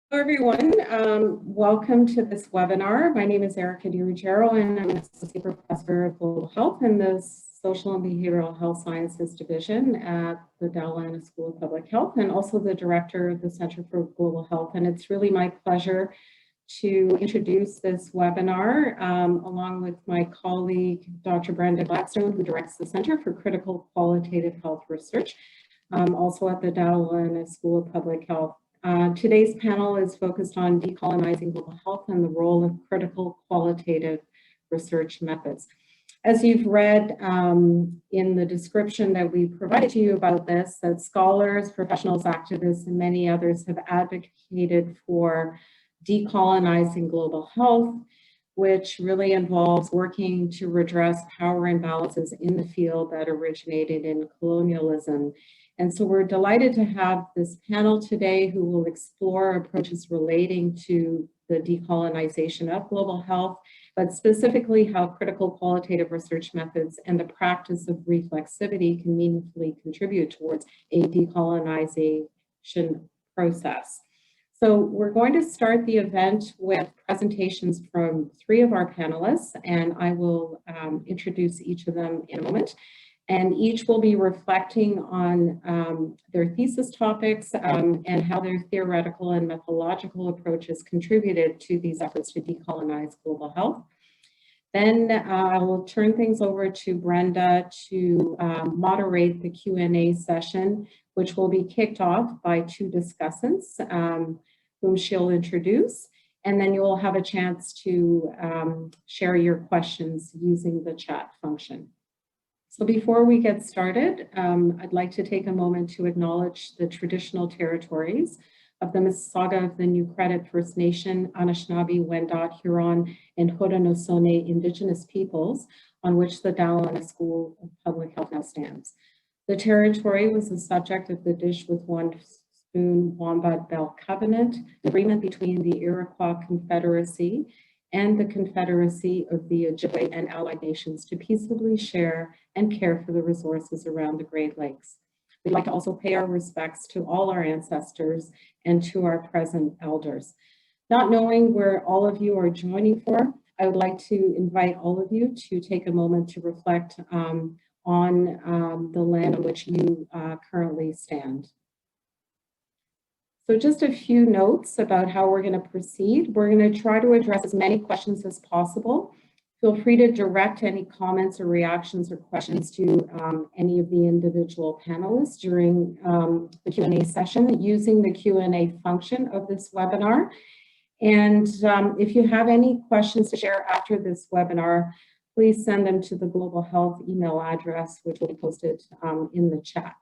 Hello, everyone. Welcome to this webinar. My name is Erica DiRuggiero, and I'm an Associate Professor of Global Health in the Social and Behavioral Health Sciences Division at the Decolonizing School of Public Health, and also the Director of the Center for Global Health. And it's really my pleasure to introduce this webinar along with my colleague, Dr. Brenda Blackstone, who directs the Center for Critical Qualitative Health Research, also at the Decolonizing School of Public Health. Today's panel is focused on decolonizing global health and the role of critical qualitative research methods. As you've read in the description that we provided to you about this, that scholars, professionals, activists, and many others have advocated for decolonizing global health, which really involves working to redress power imbalances in the field that originated in colonialism. And so we're delighted to have this panel today who will explore approaches relating to the decolonization of global health, but specifically how critical qualitative research methods and the practice of reflexivity can meaningfully contribute towards a decolonization process. So we're going to start the event with presentations from three of our panelists, and I will introduce each of them in a moment. And each will be reflecting on their thesis topics and how their theoretical and methodological approaches contributed to these efforts to decolonize global health. Then I will turn things over to Brenda to moderate the Q&A session, which will be kicked off by two discussants whom she'll introduce. And then you will have a chance to share your questions using the chat function. So before we get started, I'd like to take a moment to acknowledge the traditional territories of the Mississauga of the New Credit First Nation, Anishinaabe, Wendat, Huron, and Haudenosaunee Indigenous peoples on which the Decolonizing School of Public Health now stands. The territory was the subject of the Dish with One Spoon Wombat Bell Covenant, agreement between the Iroquois Confederacy and the Confederacy of the Ojibwe and allied nations to peaceably share and care for the resources around the Great Lakes. We'd like to also pay our respects to all our ancestors and to our present elders. Not knowing where all of you are joining for, I would like to invite all of you to take a moment to reflect on the land on which you currently stand. So just a few notes about how we're going to proceed. We're going to try to address as many questions as possible. Feel free to direct any comments or reactions or questions to any of the individual panelists during the Q&A session using the Q&A function of this webinar. And if you have any questions to share after this webinar, please send them to the Global Health email address, which will be posted in the chat.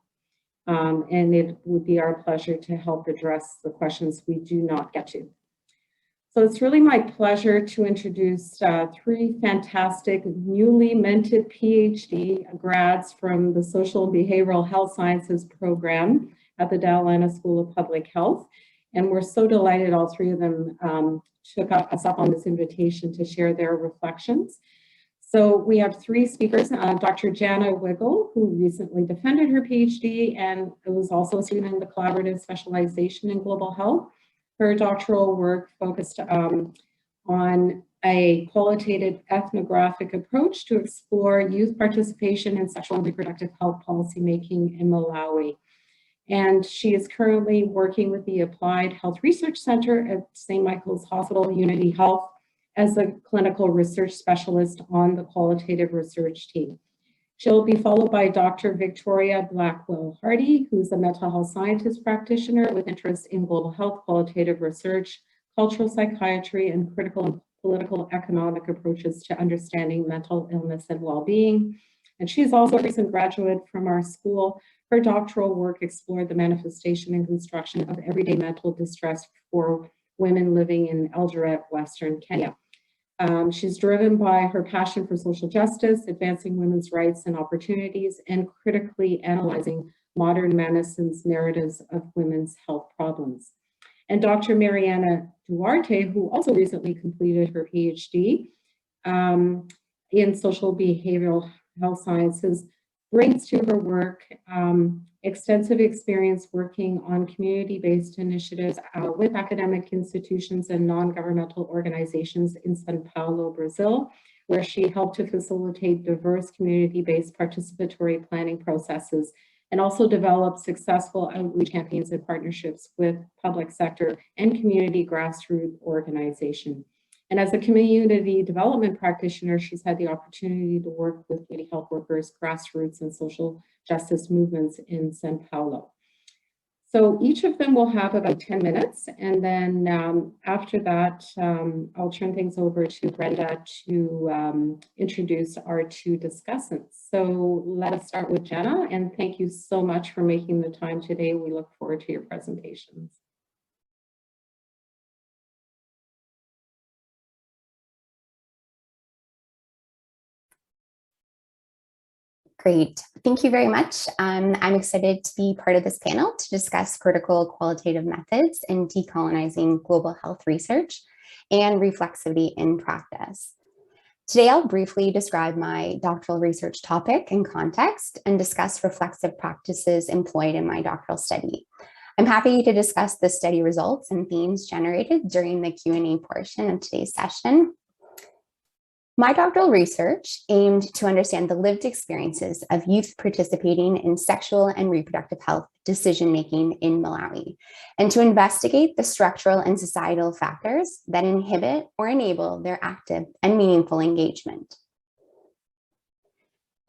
And it would be our pleasure to help address the questions we do not get to. So it's really my pleasure to introduce three fantastic newly minted PhD grads from the Social and Behavioral Health Sciences program at the Decolonizing School of Public Health. And we're so delighted all three of them took us up on this invitation to share their reflections. So we have three speakers, Dr. Jana Wiggles, who recently defended her PhD and was also a student in the collaborative specialization in global health. Her doctoral work focused on a qualitative ethnographic approach to explore youth participation in sexual and reproductive health policymaking in Malawi. And she is currently working with the Applied Health Research Center at St. Michael's Hospital, Unity Health, as a clinical research specialist on the qualitative research team. She'll be followed by Dr. Victoria Blackwell Hardy, who's a mental health scientist practitioner with interest in global health, qualitative research, cultural psychiatry, and critical and political economic approaches to understanding mental illness and well-being. And she's also a recent graduate from our school. Her doctoral work explored the manifestation and construction of everyday mental distress for women living in Eldoret, Western Kenya. She's driven by her passion for social justice, advancing women's rights and opportunities, and critically analyzing modern medicine's narratives of women's health problems. And Dr. Mariana Duarte, who also recently completed her PhD in social behavioral health sciences, brings to her work extensive experience working on community-based initiatives with academic institutions and non-governmental organizations in Sao Paulo, Brazil, where she helped to facilitate diverse community-based participatory planning processes and also develop successful outreach campaigns and partnerships with public sector and community grassroots organization. And as a community development practitioner, she's had the opportunity to work with community health workers, grassroots, and social justice movements in Sao Paulo. So each of them will have about 10 minutes. And then after that, I'll turn things over to Brenda to introduce our two discussants. So let us start with Jana, and thank you so much for making the time today. We look forward to your presentations. Great. Thank you very much. I'm excited to be part of this panel to discuss critical qualitative methods in decolonizing global health research and reflexivity in practice. Today, I'll briefly describe my doctoral research topic and context and discuss reflexive practices employed in my doctoral study. I'm happy to discuss the study results and themes generated during the Q&A portion of today's session. My doctoral research aimed to understand the lived experiences of youth participating in sexual and reproductive health decision-making in Malawi, and to investigate the structural and societal factors that inhibit or enable their active and meaningful engagement.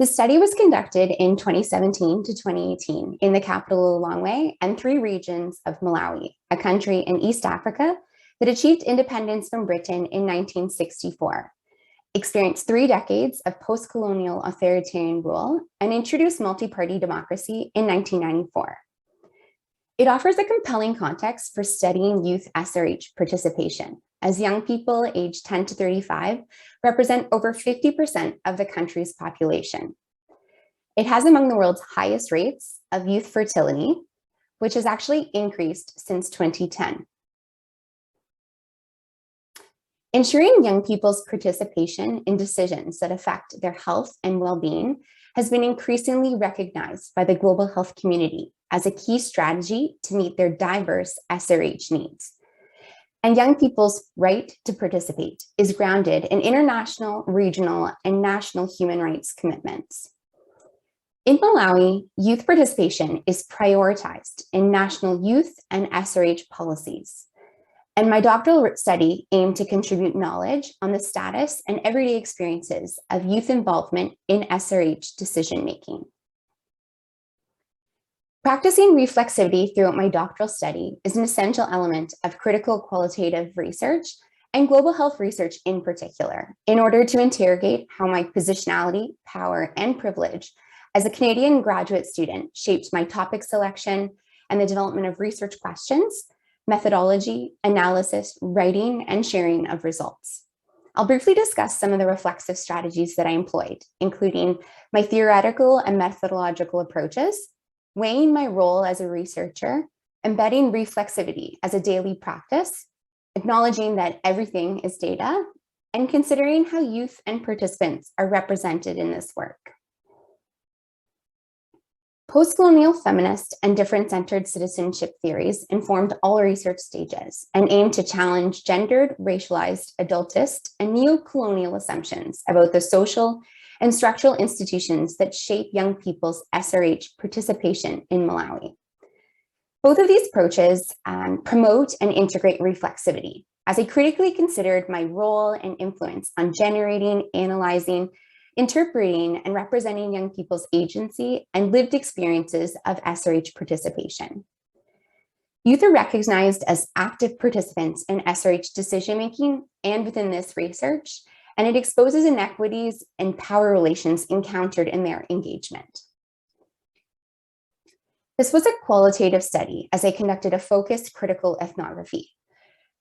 The study was conducted in 2017 to 2018 in the capital Lilongwe and 3 regions of Malawi, a country in East Africa that achieved independence from Britain in 1964. Experienced 3 decades of post-colonial authoritarian rule, and introduced multi-party democracy in 1994. It offers a compelling context for studying youth SRH participation, as young people aged 10 to 35 represent over 50% of the country's population. It has among the world's highest rates of youth fertility, which has actually increased since 2010. Ensuring young people's participation in decisions that affect their health and well-being has been increasingly recognized by the global health community as a key strategy to meet their diverse SRH needs. And young people's right to participate is grounded in international, regional, and national human rights commitments. In Malawi, youth participation is prioritized in national youth and SRH policies. And my doctoral study aimed to contribute knowledge on the status and everyday experiences of youth involvement in SRH decision-making. Practicing reflexivity throughout my doctoral study is an essential element of critical qualitative research and global health research in particular, in order to interrogate how my positionality, power, and privilege as a Canadian graduate student shaped my topic selection and the development of research questions, methodology, analysis, writing, and sharing of results. I'll briefly discuss some of the reflexive strategies that I employed, including my theoretical and methodological approaches, weighing my role as a researcher, embedding reflexivity as a daily practice, acknowledging that everything is data, and considering how youth and participants are represented in this work. Post-colonial feminist and different-centered citizenship theories informed all research stages and aimed to challenge gendered, racialized, adultist, and neo-colonial assumptions about the social and structural institutions that shape young people's SRH participation in Malawi. Both of these approaches promote and integrate reflexivity, as I critically considered my role and influence on generating, analyzing, interpreting, and representing young people's agency and lived experiences of SRH participation. Youth are recognized as active participants in SRH decision-making and within this research, and it exposes inequities and power relations encountered in their engagement. This was a qualitative study as I conducted a focused critical ethnography.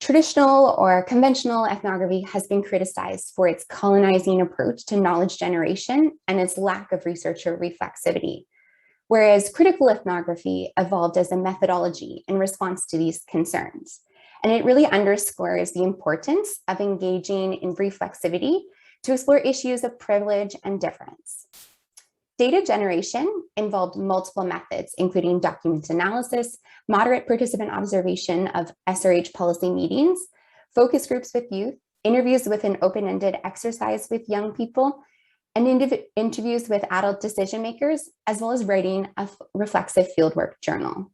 Traditional or conventional ethnography has been criticized for its colonizing approach to knowledge generation and its lack of researcher reflexivity, whereas critical ethnography evolved as a methodology in response to these concerns. And it really underscores the importance of engaging in reflexivity to explore issues of privilege and difference. Data generation involved multiple methods, including document analysis, moderate participant observation of SRH policy meetings, focus groups with youth, interviews with an open-ended exercise with young people, and interviews with adult decision makers, as well as writing a reflexive fieldwork journal.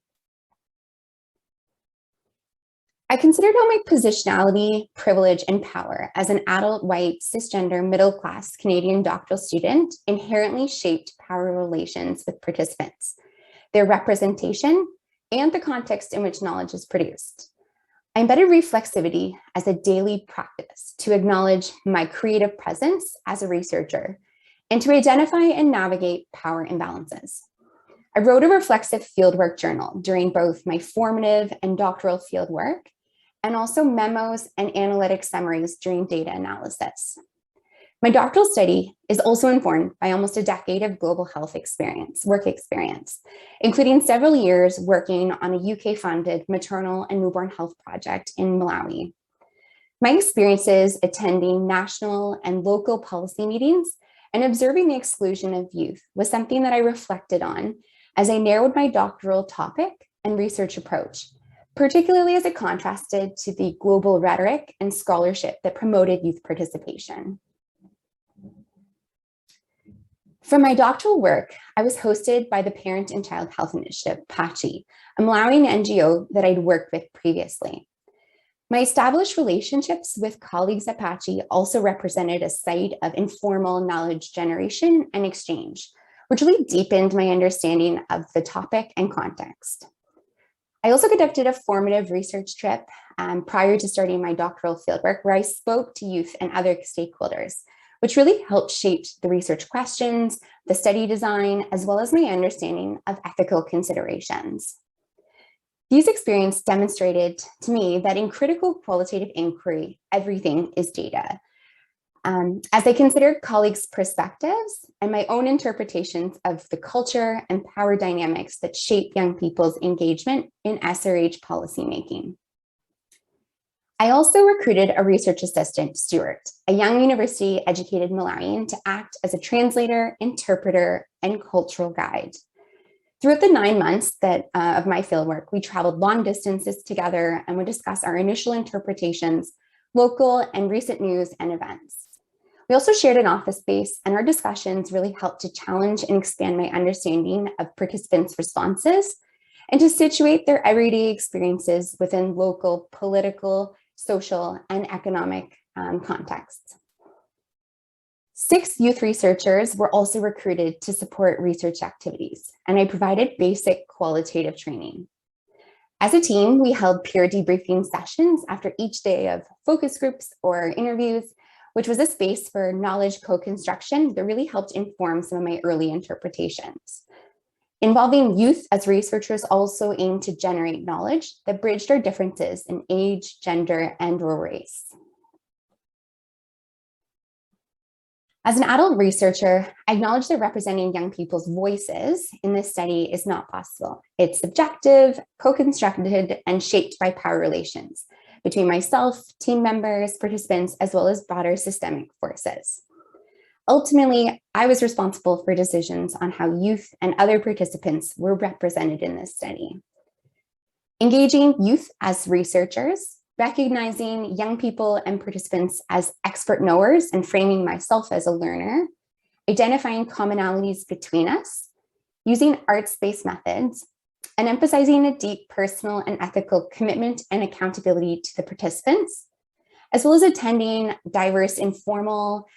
I considered how my positionality, privilege, and power as an adult, white, cisgender, middle-class Canadian doctoral student inherently shaped power relations with participants, their representation, and the context in which knowledge is produced. I embedded reflexivity as a daily practice to acknowledge my creative presence as a researcher and to identify and navigate power imbalances. I wrote a reflexive fieldwork journal during both my formative and doctoral fieldwork, and also memos and analytic summaries during data analysis. My doctoral study is also informed by almost a decade of global health work experience, including several years working on a UK-funded maternal and newborn health project in Malawi. My experiences attending national and local policy meetings and observing the exclusion of youth was something that I reflected on as I narrowed my doctoral topic and research approach, particularly as it contrasted to the global rhetoric and scholarship that promoted youth participation. For my doctoral work, I was hosted by the Parent and Child Health Initiative, PACHI, a Malawian NGO that I'd worked with previously. My established relationships with colleagues at PACHI also represented a site of informal knowledge generation and exchange, which really deepened my understanding of the topic and context. I also conducted a formative research trip prior to starting my doctoral fieldwork where I spoke to youth and other stakeholders, which really helped shape the research questions, the study design, as well as my understanding of ethical considerations. These experiences demonstrated to me that in critical qualitative inquiry, everything is data. As I considered colleagues' perspectives and my own interpretations of the culture and power dynamics that shape young people's engagement in SRH policymaking. I also recruited a research assistant, Stuart, a young university-educated Malawian, to act as a translator, interpreter, and cultural guide. Throughout the 9 months of my fieldwork, we traveled long distances together and would discuss our initial interpretations, local and recent news and events. We also shared an office space, and our discussions really helped to challenge and expand my understanding of participants' responses and to situate their everyday experiences within local political, social, and economic contexts. 6 youth researchers were also recruited to support research activities, and I provided basic qualitative training. As a team, we held peer debriefing sessions after each day of focus groups or interviews, which was a space for knowledge co-construction that really helped inform some of my early interpretations. Involving youth as researchers also aimed to generate knowledge that bridged our differences in age, gender, and/or race. As an adult researcher, I acknowledge that representing young people's voices in this study is not possible. It's subjective, co-constructed, and shaped by power relations between myself, team members, participants, as well as broader systemic forces. Ultimately, I was responsible for decisions on how youth and other participants were represented in this study. Engaging youth as researchers, recognizing young people and participants as expert knowers and framing myself as a learner, identifying commonalities between us, using arts-based methods, and emphasizing a deep personal and ethical commitment and accountability to the participants, as well as attending diverse informal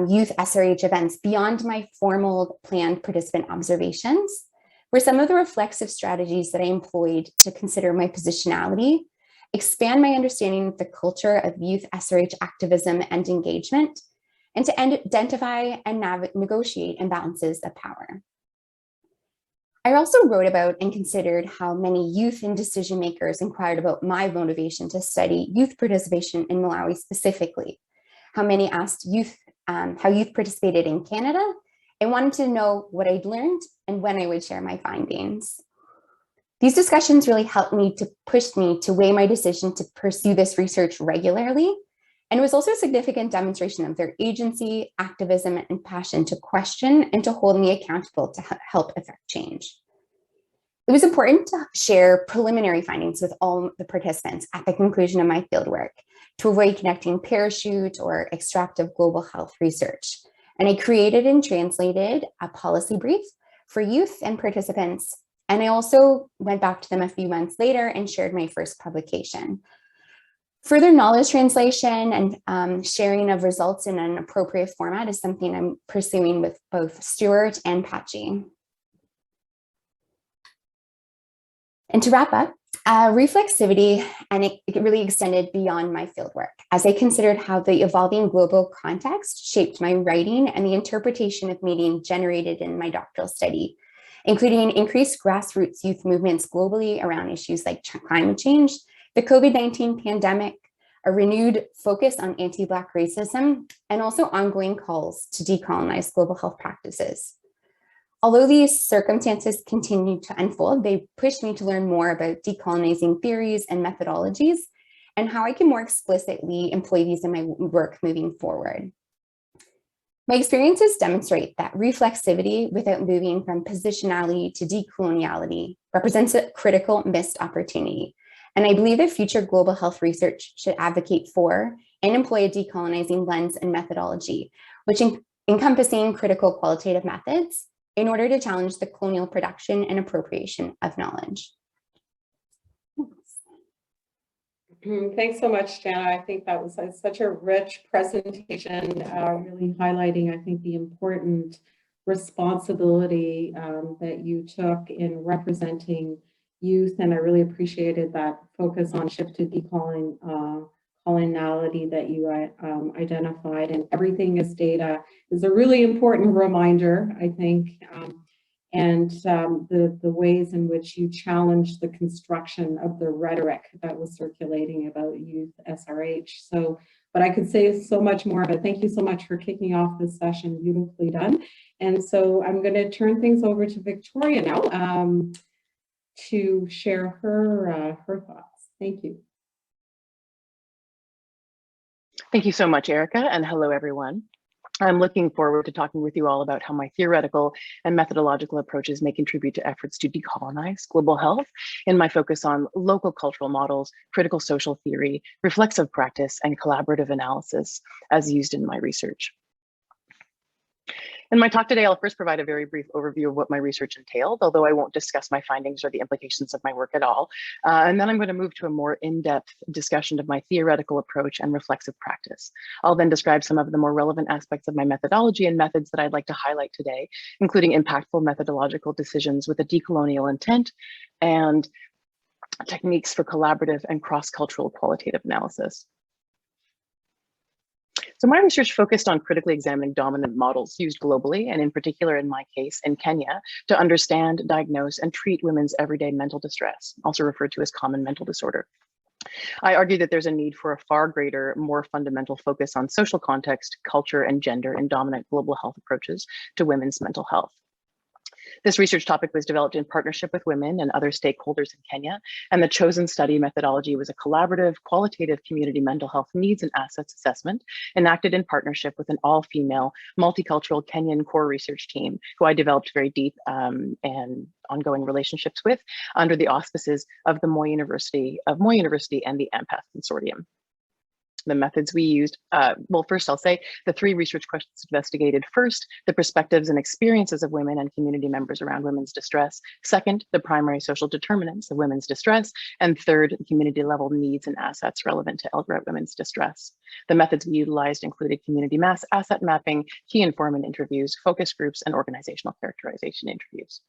youth SRH events beyond my formal planned participant observations, were some of the reflexive strategies that I employed to consider my positionality, expand my understanding of the culture of youth SRH activism and engagement, and to identify and negotiate imbalances of power. I also wrote about and considered how many youth and decision makers inquired about my motivation to study youth participation in Malawi specifically, how many asked how youth participated in Canada, and wanted to know what I'd learned and when I would share my findings. These discussions really helped me to push me to weigh my decision to pursue this research regularly And it was also a significant demonstration of their agency, activism, and passion to question and to hold me accountable to help affect change. It was important to share preliminary findings with all the participants at the conclusion of my fieldwork to avoid connecting parachute or extractive global health research. And I created and translated a policy brief for youth and participants. And I also went back to them a few months later and shared my first publication. Further knowledge translation and sharing of results in an appropriate format is something I'm pursuing with both Stuart and Patchy. And to wrap up, reflexivity, and it really extended beyond my fieldwork as I considered how the evolving global context shaped my writing and the interpretation of meaning generated in my doctoral study, including increased grassroots youth movements globally around issues like climate change, the COVID-19 pandemic, a renewed focus on anti-Black racism, and also ongoing calls to decolonize global health practices. Although these circumstances continued to unfold, they pushed me to learn more about decolonizing theories and methodologies and how I can more explicitly employ these in my work moving forward. My experiences demonstrate that reflexivity without moving from positionality to decoloniality represents a critical missed opportunity. And I believe that future global health research should advocate for and employ a decolonizing lens and methodology, which encompassing critical qualitative methods in order to challenge the colonial production and appropriation of knowledge. Thanks so much, Jana. I think that was such a rich presentation, really highlighting, I think, the important responsibility that you took in representing youth. And I really appreciated that focus on shift to decoloniality that you identified. And everything is data is a really important reminder, I think. And the ways in which you challenged the construction of the rhetoric that was circulating about youth SRH. So, but I could say so much more, but thank you so much for kicking off this session. Beautifully done. And so I'm going to turn things over to Victoria now to share her thoughts. Thank you. Thank you so much, Erica, and hello, everyone. I'm looking forward to talking with you all about how my theoretical and methodological approaches may contribute to efforts to decolonize global health in my focus on local cultural models, critical social theory, reflexive practice, and collaborative analysis as used in my research. In my talk today, I'll first provide a very brief overview of what my research entailed, although I won't discuss my findings or the implications of my work at all. And then I'm going to move to a more in-depth discussion of my theoretical approach and reflexive practice. I'll then describe some of the more relevant aspects of my methodology and methods that I'd like to highlight today, including impactful methodological decisions with a decolonial intent and techniques for collaborative and cross-cultural qualitative analysis. So my research focused on critically examining dominant models used globally, and in particular, in my case, in Kenya, to understand, diagnose, and treat women's everyday mental distress, also referred to as common mental disorder. I argue that there's a need for a far greater, more fundamental focus on social context, culture, and gender in dominant global health approaches to women's mental health. This research topic was developed in partnership with women and other stakeholders in Kenya, and the chosen study methodology was a collaborative, qualitative community mental health needs and assets assessment enacted in partnership with an all-female, multicultural Kenyan core research team, who I developed very deep and ongoing relationships with under the auspices of the Moi University and the Empath Consortium. The methods we used, well, first I'll say the three research questions investigated. First, the perspectives and experiences of women and community members around women's distress. Second, the primary social determinants of women's distress. And third, community level needs and assets relevant to LGRET women's distress. The methods we utilized included community asset mapping, key informant interviews, focus groups, and organizational characterization interviews.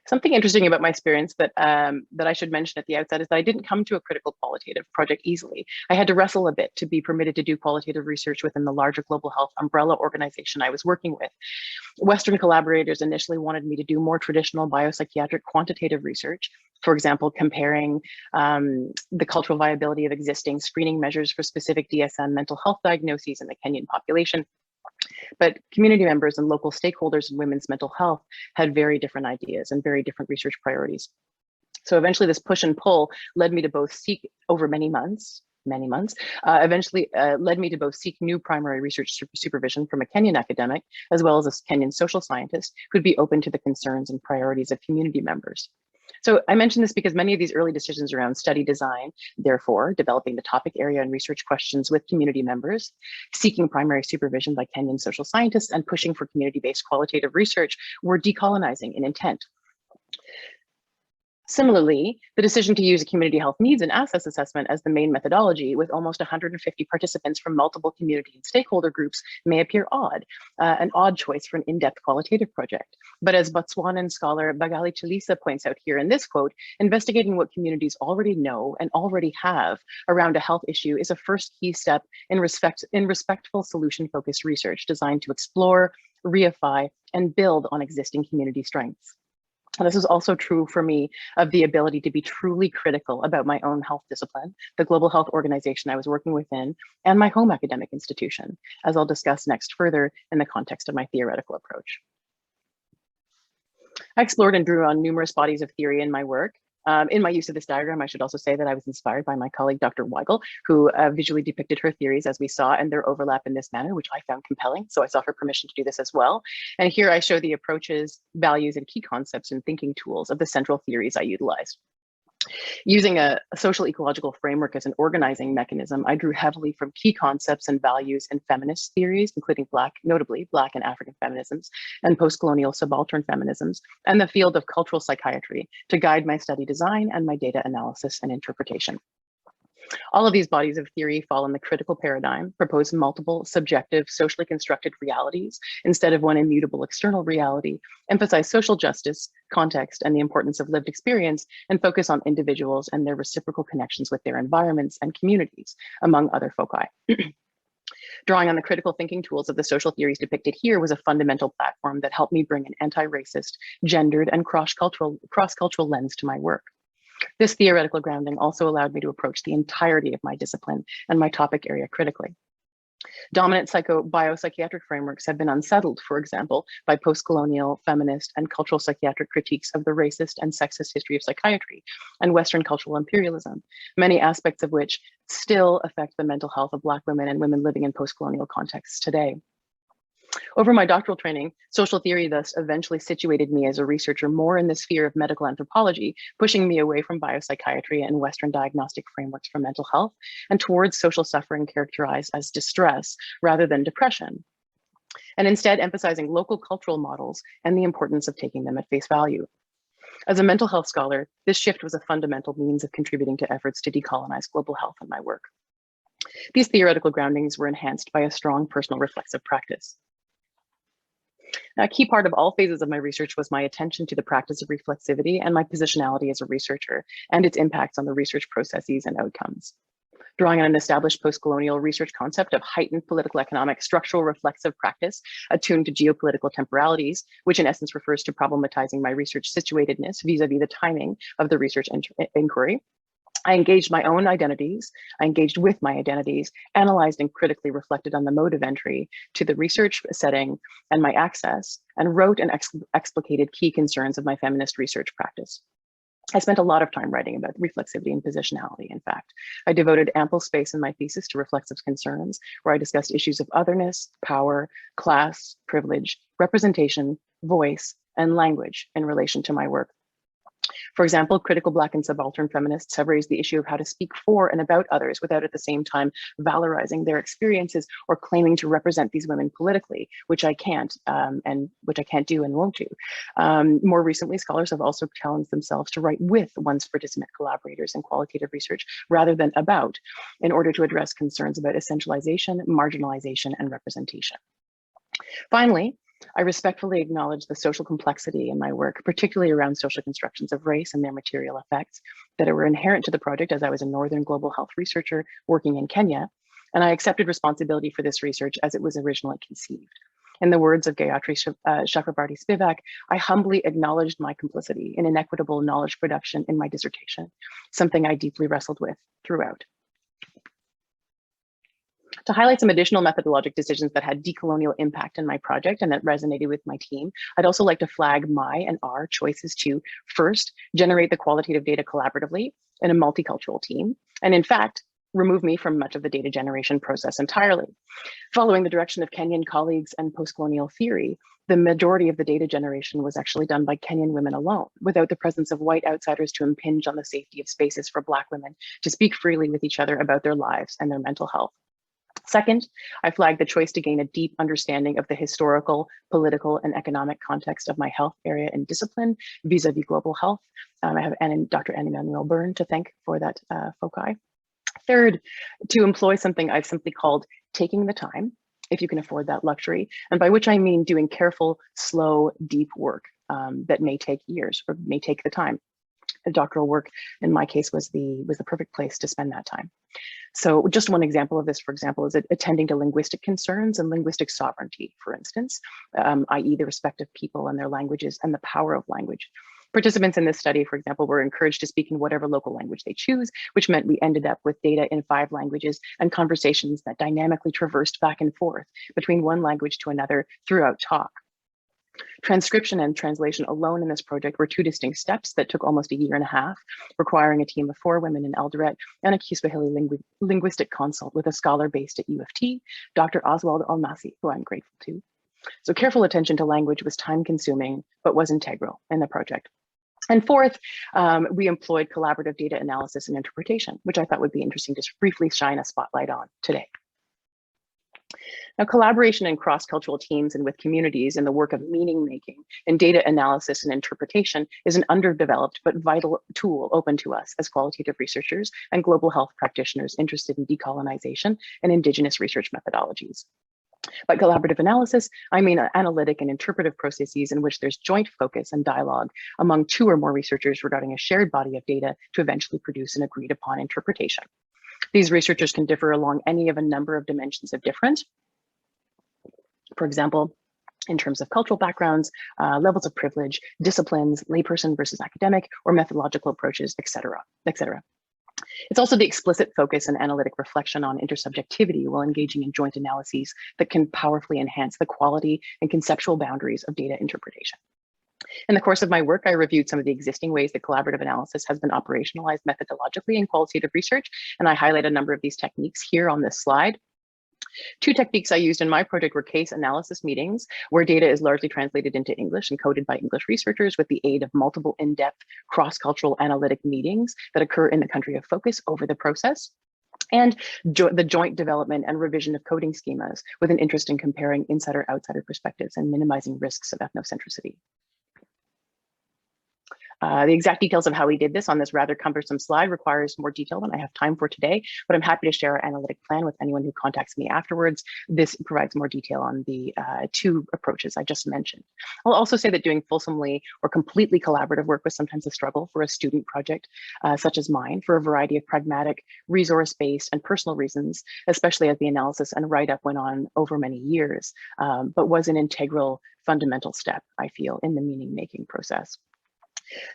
Something interesting about my experience that I should mention at the outset is that I didn't come to a critical qualitative project easily. I had to wrestle a bit to be permitted to do qualitative research within the larger global health umbrella organization I was working with. Western collaborators initially wanted me to do more traditional biopsychiatric quantitative research, for example, comparing the cultural viability of existing screening measures for specific DSM mental health diagnoses in the Kenyan population. But community members and local stakeholders in women's mental health had very different ideas and very different research priorities. So eventually this push and pull led me to both seek over many months many months, eventually led me to both seek new primary research supervision from a Kenyan academic, as well as a Kenyan social scientist who'd be open to the concerns and priorities of community members. So I mention this because many of these early decisions around study design, therefore developing the topic area and research questions with community members, seeking primary supervision by Kenyan social scientists, and pushing for community-based qualitative research were decolonizing in intent. Similarly, the decision to use a community health needs and access assessment as the main methodology with almost 150 participants from multiple community and stakeholder groups may appear odd, an odd choice for an in-depth qualitative project. But as Botswanan scholar Bagali Chalisa points out here in this quote, investigating what communities already know and already have around a health issue is a first key step in respectful solution-focused research designed to explore, reify, and build on existing community strengths. And this is also true for me of the ability to be truly critical about my own health discipline, the global health organization I was working within, and my home academic institution, as I'll discuss next further in the context of my theoretical approach. I explored and drew on numerous bodies of theory in my work. In my use of this diagram, I should also say that I was inspired by my colleague, Dr. Wiggles, who visually depicted her theories as we saw and their overlap in this manner, which I found compelling. So I sought her permission to do this as well. And here I show the approaches, values, and key concepts and thinking tools of the central theories I utilized. Using a social ecological framework as an organizing mechanism, I drew heavily from key concepts and values in feminist theories, including notably Black and African feminisms, and post-colonial subaltern feminisms, and the field of cultural psychiatry to guide my study design and my data analysis and interpretation. All of these bodies of theory fall in the critical paradigm, propose multiple subjective, socially constructed realities instead of one immutable external reality, emphasize social justice, context, and the importance of lived experience, and focus on individuals and their reciprocal connections with their environments and communities, among other foci. Drawing on the critical thinking tools of the social theories depicted here was a fundamental platform that helped me bring an anti-racist, gendered, and cross-cultural lens to my work. This theoretical grounding also allowed me to approach the entirety of my discipline and my topic area critically. Dominant biopsychiatric frameworks have been unsettled, for example, by post-colonial, feminist, and cultural psychiatric critiques of the racist and sexist history of psychiatry and Western cultural imperialism, many aspects of which still affect the mental health of Black women and women living in post-colonial contexts today. Over my doctoral training, social theory thus eventually situated me as a researcher more in the sphere of medical anthropology, pushing me away from biopsychiatry and Western diagnostic frameworks for mental health and towards social suffering characterized as distress rather than depression, and instead emphasizing local cultural models and the importance of taking them at face value. As a mental health scholar, this shift was a fundamental means of contributing to efforts to decolonize global health in my work. These theoretical groundings were enhanced by a strong personal reflexive practice. A key part of all phases of my research was my attention to the practice of reflexivity and my positionality as a researcher and its impacts on the research processes and outcomes. Drawing on an established post-colonial research concept of heightened political economic structural reflexive practice attuned to geopolitical temporalities, which in essence refers to problematizing my research situatedness vis-a-vis the timing of the research inquiry, I engaged my own identities, I engaged with my identities, analyzed and critically reflected on the mode of entry to the research setting and my access, and wrote and explicated key concerns of my feminist research practice. I spent a lot of time writing about reflexivity and positionality, in fact. I devoted ample space in my thesis to reflexive concerns, where I discussed issues of otherness, power, class, privilege, representation, voice, and language in relation to my work. For example, critical Black and subaltern feminists have raised the issue of how to speak for and about others without at the same time valorizing their experiences or claiming to represent these women politically, which I can't do and won't do. More recently, scholars have also challenged themselves to write with one's participant collaborators in qualitative research rather than about, in order to address concerns about essentialization, marginalization, and representation. Finally, I respectfully acknowledge the social complexity in my work, particularly around social constructions of race and their material effects that were inherent to the project as I was a Northern global health researcher working in Kenya, and I accepted responsibility for this research as it was originally conceived. In the words of Gayatri Chakrabarti Spivak, I humbly acknowledged my complicity in inequitable knowledge production in my dissertation, something I deeply wrestled with throughout. To highlight some additional methodologic decisions that had decolonial impact in my project and that resonated with my team, I'd also like to flag my and our choices to, first, generate the qualitative data collaboratively in a multicultural team. And in fact, remove me from much of the data generation process entirely. Following the direction of Kenyan colleagues and post-colonial theory, the majority of the data generation was actually done by Kenyan women alone, without the presence of white outsiders to impinge on the safety of spaces for Black women to speak freely with each other about their lives and their mental health. Second, I flagged the choice to gain a deep understanding of the historical, political, and economic context of my health area and discipline vis-a-vis global health. I have Dr. Anne-Emmanuelle Byrne to thank for that foci. Third, to employ something I've simply called taking the time, if you can afford that luxury, and by which I mean doing careful, slow, deep work that may take years or may take the time. The doctoral work, in my case, was the perfect place to spend that time. So just one example of this, for example, is attending to linguistic concerns and linguistic sovereignty, for instance, i.e. the respect of people and their languages and the power of language. Participants in this study, for example, were encouraged to speak in whatever local language they choose, which meant we ended up with data in 5 languages and conversations that dynamically traversed back and forth between one language to another throughout talk. Transcription and translation alone in this project were 2 distinct steps that took almost a year and a half, requiring a team of 4 women in Eldoret and a Kiswahili linguistic consult with a scholar based at U of T, Dr. Oswald Almasi, who I'm grateful to. So careful attention to language was time consuming, but was integral in the project. And fourth, we employed collaborative data analysis and interpretation, which I thought would be interesting to briefly shine a spotlight on today. Now, collaboration in cross-cultural teams and with communities in the work of meaning making and data analysis and interpretation is an underdeveloped but vital tool open to us as qualitative researchers and global health practitioners interested in decolonization and Indigenous research methodologies. By collaborative analysis, I mean analytic and interpretive processes in which there's joint focus and dialogue among 2 or more researchers regarding a shared body of data to eventually produce an agreed upon interpretation. These researchers can differ along any of a number of dimensions of difference. For example, in terms of cultural backgrounds, levels of privilege, disciplines, layperson versus academic, or methodological approaches, et cetera, et cetera. It's also the explicit focus and analytic reflection on intersubjectivity while engaging in joint analyses that can powerfully enhance the quality and conceptual boundaries of data interpretation. In the course of my work, I reviewed some of the existing ways that collaborative analysis has been operationalized methodologically in qualitative research, and I highlight a number of these techniques here on this slide. 2 techniques I used in my project were case analysis meetings, where data is largely translated into English and coded by English researchers with the aid of multiple in-depth cross-cultural analytic meetings that occur in the country of focus over the process, and the joint development and revision of coding schemas with an interest in comparing insider-outsider perspectives and minimizing risks of ethnocentricity. The exact details of how we did this on this rather cumbersome slide requires more detail than I have time for today, but I'm happy to share our analytic plan with anyone who contacts me afterwards. This provides more detail on the 2 approaches I just mentioned. I'll also say that doing fulsomely or completely collaborative work was sometimes a struggle for a student project such as mine for a variety of pragmatic, resource-based, and personal reasons, especially as the analysis and write-up went on over many years, but was an integral, fundamental step, I feel, in the meaning-making process.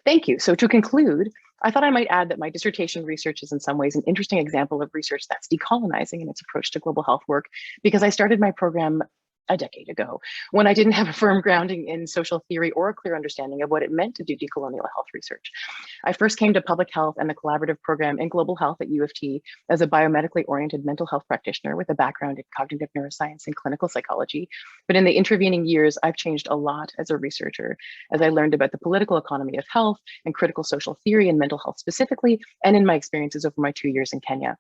Thank you. So to conclude, I thought I might add that my dissertation research is in some ways an interesting example of research that's decolonizing in its approach to global health work, because I started my program a decade ago when I didn't have a firm grounding in social theory or a clear understanding of what it meant to do decolonial health research. I first came to public health and the collaborative program in global health at U of T as a biomedically oriented mental health practitioner with a background in cognitive neuroscience and clinical psychology. But in the intervening years, I've changed a lot as a researcher as I learned about the political economy of health and critical social theory and mental health specifically, and in my experiences over my 2 years in Kenya.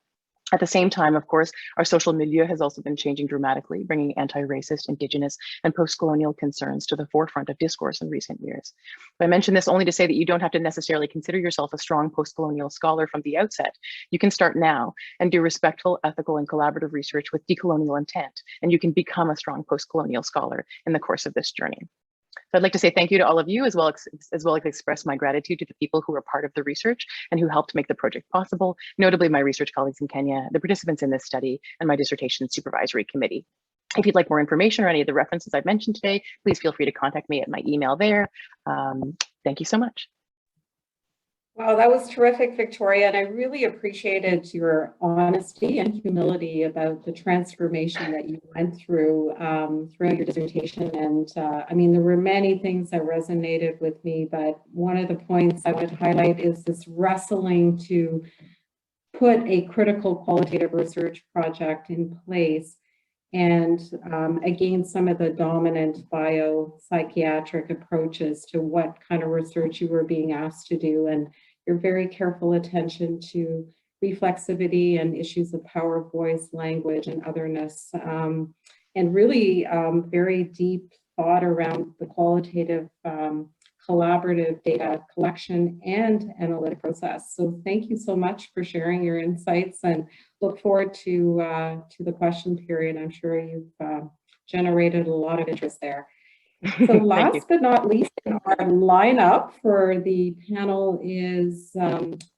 At the same time, of course, our social milieu has also been changing dramatically, bringing anti-racist, Indigenous, and post-colonial concerns to the forefront of discourse in recent years. I mention this only to say that you don't have to necessarily consider yourself a strong post-colonial scholar from the outset. You can start now and do respectful, ethical, and collaborative research with decolonial intent, and you can become a strong post-colonial scholar in the course of this journey. So I'd like to say thank you to all of you, as well as express my gratitude to the people who were part of the research and who helped make the project possible, notably my research colleagues in Kenya, the participants in this study, and my dissertation supervisory committee. If you'd like more information or any of the references I've mentioned today, please feel free to contact me at my email there. Thank you so much. Wow, that was terrific, Victoria, and I really appreciated your honesty and humility about the transformation that you went through throughout your dissertation. And I mean, there were many things that resonated with me, but one of the points I would highlight is this wrestling to put a critical qualitative research project in place and against some of the dominant biopsychiatric approaches to what kind of research you were being asked to do, and your very careful attention to reflexivity and issues of power of voice, language, and otherness, and really very deep thought around the qualitative collaborative data collection and analytic process. So thank you so much for sharing your insights, and look forward to the question period. I'm sure you've generated a lot of interest there. So last but not least in our lineup for the panel is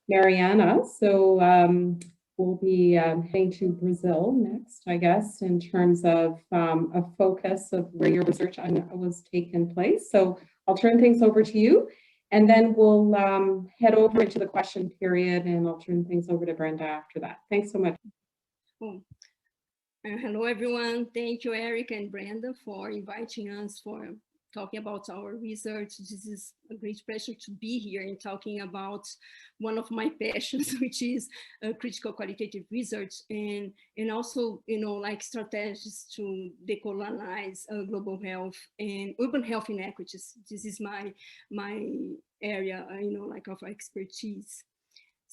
Mariana. So we'll be heading to Brazil next, I guess, in terms of a focus of where your research was taking place. So I'll turn things over to you, and then we'll head over into the question period, and I'll turn things over to Brenda after that. Thanks so much. Hello, everyone. Thank you, Eric and Brenda, for inviting us for talking about our research. This is a great pleasure to be here and talking about one of my passions, which is critical qualitative research, and also, like strategies to decolonize global health and urban health inequities. This is my area, like of expertise.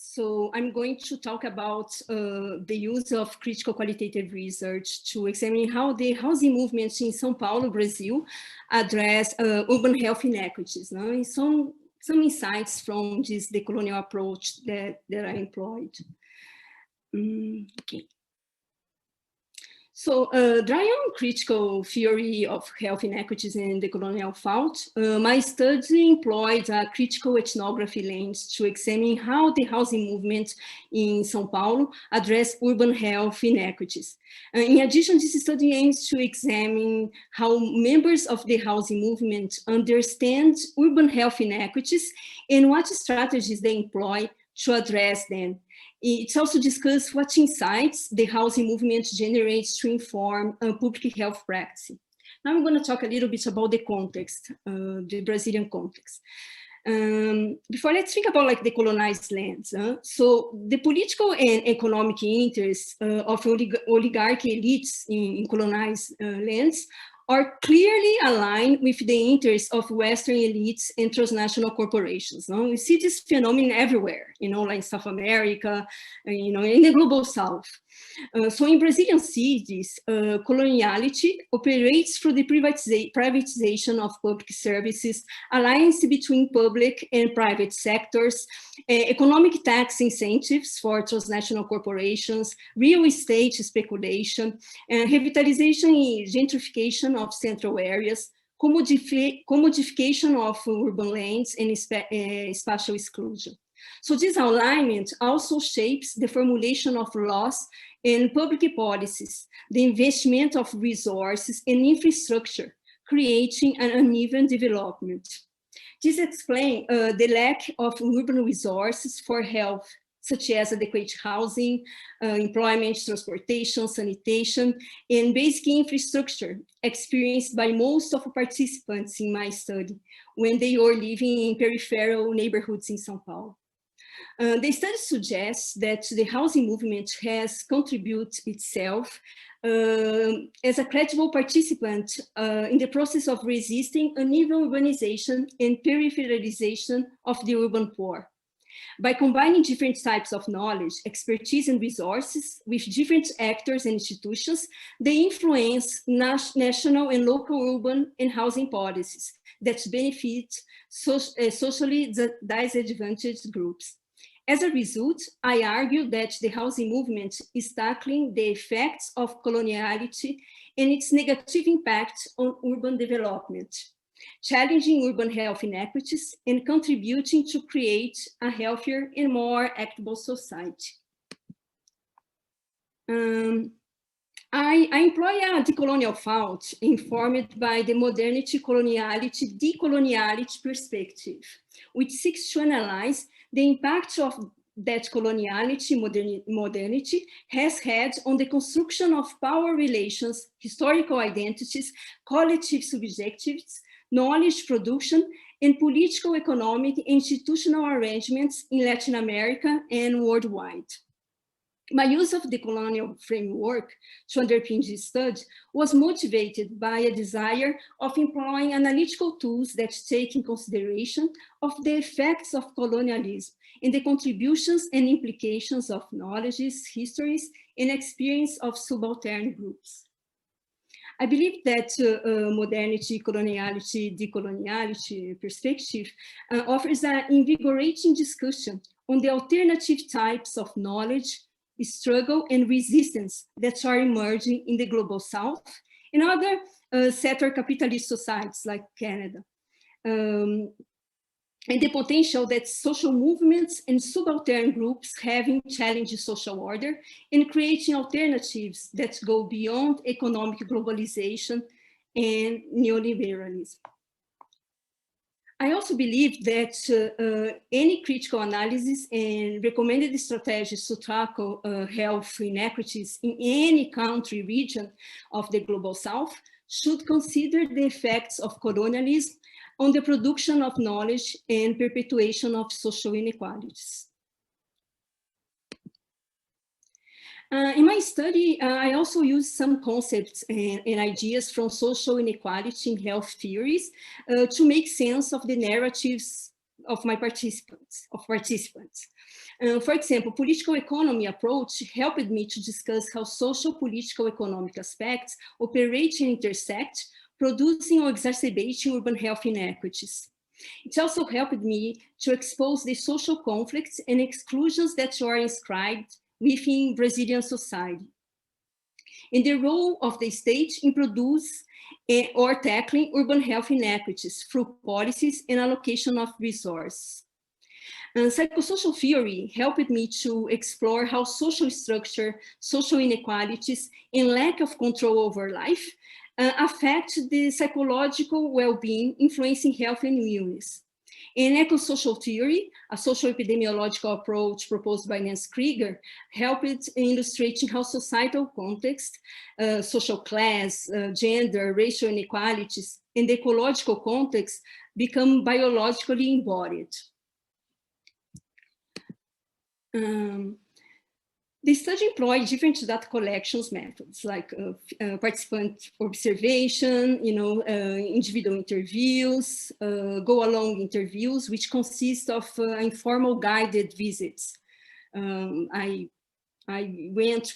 So I'm going to talk about the use of critical qualitative research to examine how the housing movements in São Paulo, Brazil, address urban health inequities, and some insights from this decolonial approach that I employed. Okay. So drawing on critical theory of health inequities and the colonial thought, my study employed a critical ethnography lens to examine how the housing movement in São Paulo address urban health inequities. In addition, this study aims to examine how members of the housing movement understand urban health inequities and what strategies they employ to address them. It's also discussed what insights the housing movement generates to inform public health practice. Now I'm going to talk a little bit about the context, the Brazilian context. Before, let's think about like the colonized lands. So the political and economic interests of oligarchy elites in colonized lands are clearly aligned with the interests of Western elites and transnational corporations. We see this phenomenon everywhere, like South America, in the global South. So in Brazilian cities, coloniality operates through the privatization of public services, alliance between public and private sectors, economic tax incentives for transnational corporations, real estate speculation, revitalization and gentrification of central areas, commodification of urban lands, and spatial exclusion. So this alignment also shapes the formulation of laws and public policies, the investment of resources and infrastructure, creating an uneven development. This explains the lack of urban resources for health, such as adequate housing, employment, transportation, sanitation, and basic infrastructure experienced by most of the participants in my study when they were living in peripheral neighborhoods in São Paulo. The study suggests that the housing movement has contributed itself as a credible participant in the process of resisting uneven urbanization and peripheralization of the urban poor. By combining different types of knowledge, expertise, and resources with different actors and institutions, they influence national and local urban and housing policies that benefit socially disadvantaged groups. As a result, I argue that the housing movement is tackling the effects of coloniality and its negative impact on urban development, challenging urban health inequities and contributing to create a healthier and more equitable society. I employ a decolonial thought informed by the modernity, coloniality, decoloniality perspective, which seeks to analyze the impact of that coloniality, modernity has had on the construction of power relations, historical identities, collective subjectives, knowledge production, and political, economic, institutional arrangements in Latin America and worldwide. My use of the colonial framework to underpin this study was motivated by a desire of employing analytical tools that take in consideration of the effects of colonialism and the contributions and implications of knowledges, histories, and experience of subaltern groups. I believe that modernity, coloniality, decoloniality perspective offers an invigorating discussion on the alternative types of knowledge, struggle, and resistance that are emerging in the global South and other sector capitalist societies like Canada. And the potential that social movements and subaltern groups have in challenging social order and creating alternatives that go beyond economic globalization and neoliberalism. I also believe that any critical analysis and recommended strategies to tackle health inequities in any country, region of the Global South should consider the effects of colonialism on the production of knowledge and perpetuation of social inequalities. In my study, I also used some concepts and ideas from social inequality in health theories to make sense of the narratives of my participants. For example, political economy approach helped me to discuss how social political economic aspects operate and intersect, producing or exacerbating urban health inequities. It also helped me to expose the social conflicts and exclusions that are inscribed within Brazilian society, and the role of the state in produce or tackling urban health inequities through policies and allocation of resources. And psychosocial theory helped me to explore how social structure, social inequalities, and lack of control over life affect the psychological well-being, influencing health and illness. In ecosocial theory, a social epidemiological approach proposed by Nancy Krieger helped in illustrating how societal context, social class, gender, racial inequalities, and the ecological context become biologically embodied. The study employed different data collections methods like participant observation, individual interviews, go-along interviews, which consist of informal guided visits. I went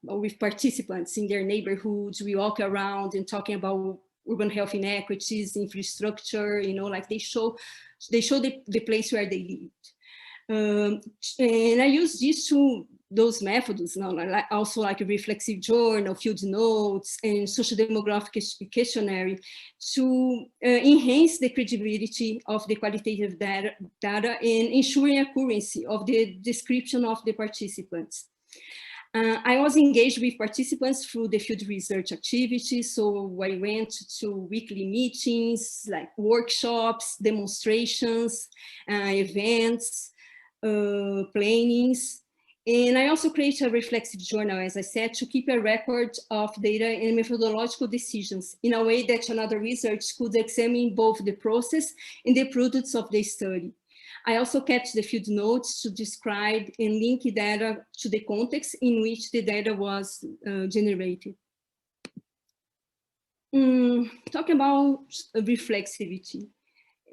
with participants in their neighborhoods. We walk around and talking about urban health inequities, infrastructure. Like they show the place where they lived. And I use those methods now, also like a reflexive journal, field notes, and social demographic questionnaire to enhance the credibility of the qualitative data and ensuring accuracy of the description of the participants. I was engaged with participants through the field research activities, so I went to weekly meetings, like workshops, demonstrations, events, plannings. And I also created a reflexive journal, as I said, to keep a record of data and methodological decisions in a way that another research could examine both the process and the products of the study. I also kept the field notes to describe and link data to the context in which the data was generated. Talking about reflexivity.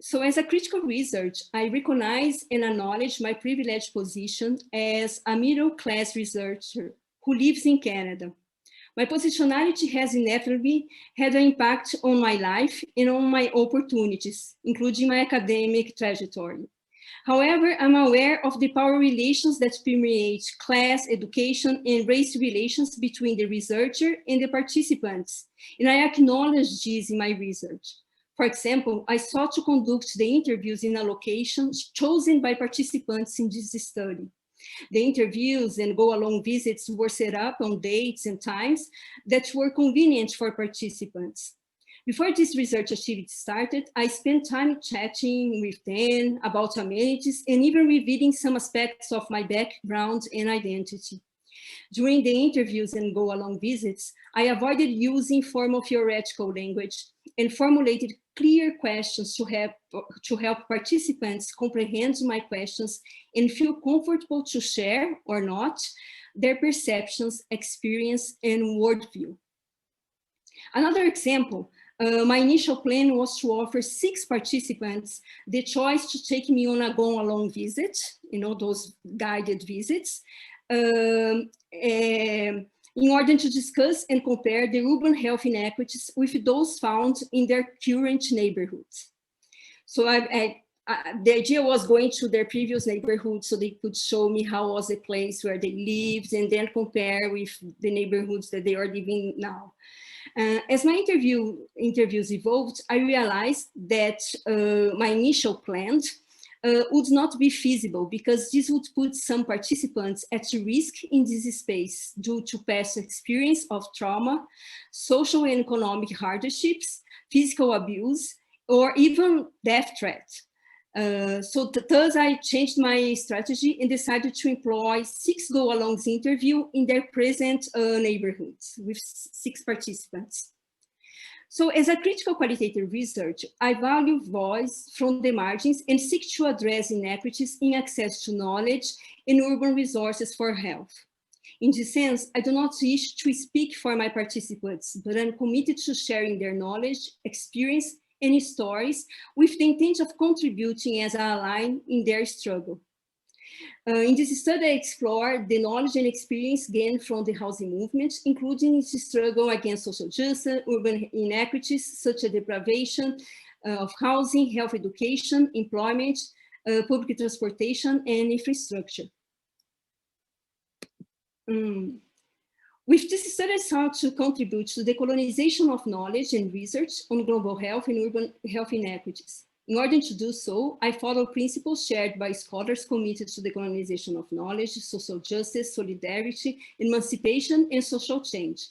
So as a critical research, I recognize and acknowledge my privileged position as a middle-class researcher who lives in Canada. My positionality has inevitably had an impact on my life and on my opportunities, including my academic trajectory. However, I'm aware of the power relations that permeate class, education, and race relations between the researcher and the participants, and I acknowledge this in my research. For example, I sought to conduct the interviews in a location chosen by participants in this study. The interviews and go-along visits were set up on dates and times that were convenient for participants. Before this research activity started, I spent time chatting with them about amenities and even revealing some aspects of my background and identity. During the interviews and go-along visits, I avoided using formal theoretical language and formulated clear questions to help participants comprehend my questions and feel comfortable to share or not their perceptions, experience, and worldview. Another example, my initial plan was to offer 6 participants the choice to take me on a go-along visit, you know, those guided visits, in order to discuss and compare the urban health inequities with those found in their current neighborhoods. So the idea was going to their previous neighborhood so they could show me how was the place where they lived and then compare with the neighborhoods that they are living now. As my interviews evolved, I realized that my initial plan would not be feasible because this would put some participants at risk in this space due to past experience of trauma, social and economic hardships, physical abuse, or even death threat. So thus I changed my strategy and decided to employ 6 go-alongs interview in their present neighborhoods with 6 participants. So as a critical qualitative researcher, I value voice from the margins and seek to address inequities in access to knowledge and urban resources for health. In this sense, I do not wish to speak for my participants, but I'm committed to sharing their knowledge, experience, and stories with the intent of contributing as an ally in their struggle. In this study, I explore the knowledge and experience gained from the housing movement, including its struggle against social justice, urban inequities, such as deprivation of housing, health education, employment, public transportation, and infrastructure. With this study, I sought to contribute to the decolonization of knowledge and research on global health and urban health inequities. In order to do so, I follow principles shared by scholars committed to the decolonization of knowledge, social justice, solidarity, emancipation, and social change.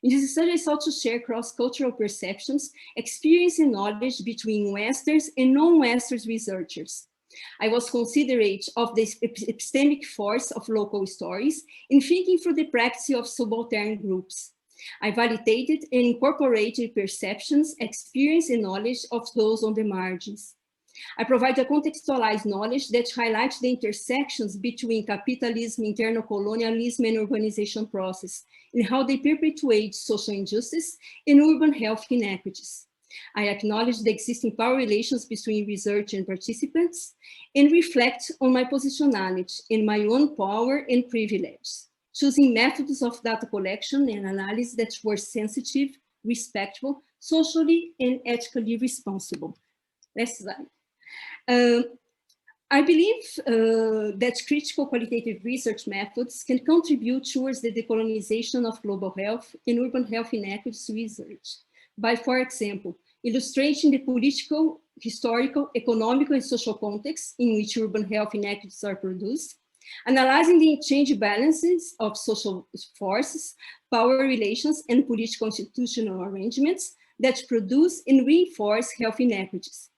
In this study, I sought to share cross-cultural perceptions, experience, and knowledge between Western and non-Western researchers. I was considerate of the epistemic force of local stories in thinking through the practice of subaltern groups. I validated and incorporated perceptions, experience, and knowledge of those on the margins. I provide a contextualized knowledge that highlights the intersections between capitalism, internal colonialism, and urbanization process, and how they perpetuate social injustice and urban health inequities. I acknowledge the existing power relations between research and participants and reflect on my positionality and my own power and privilege, choosing methods of data collection and analysis that were sensitive, respectful, socially and ethically responsible. Next slide. I believe that critical qualitative research methods can contribute towards the decolonization of global health and urban health inequities research by, for example, illustrating the political, historical, economic, and social context in which urban health inequities are produced, analyzing the change balances of social forces, power relations, and political institutional arrangements that produce and reinforce health inequities,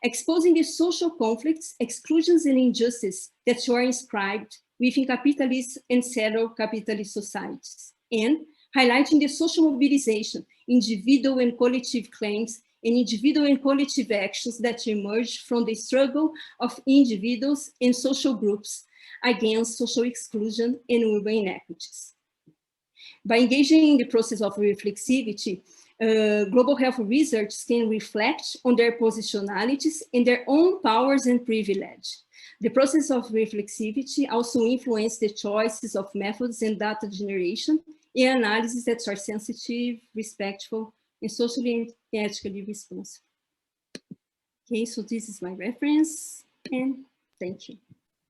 exposing the social conflicts, exclusions, and injustice that are inscribed within capitalist and pseudo-capitalist societies, and highlighting the social mobilization, individual and collective claims, and individual and collective actions that emerge from the struggle of individuals and social groups against social exclusion and urban inequities. By engaging in the process of reflexivity, global health research can reflect on their positionalities and their own powers and privilege. The process of reflexivity also influences the choices of methods and data generation and analysis that are sensitive, respectful, and socially and ethically responsible. Okay, so this is my reference, and thank you.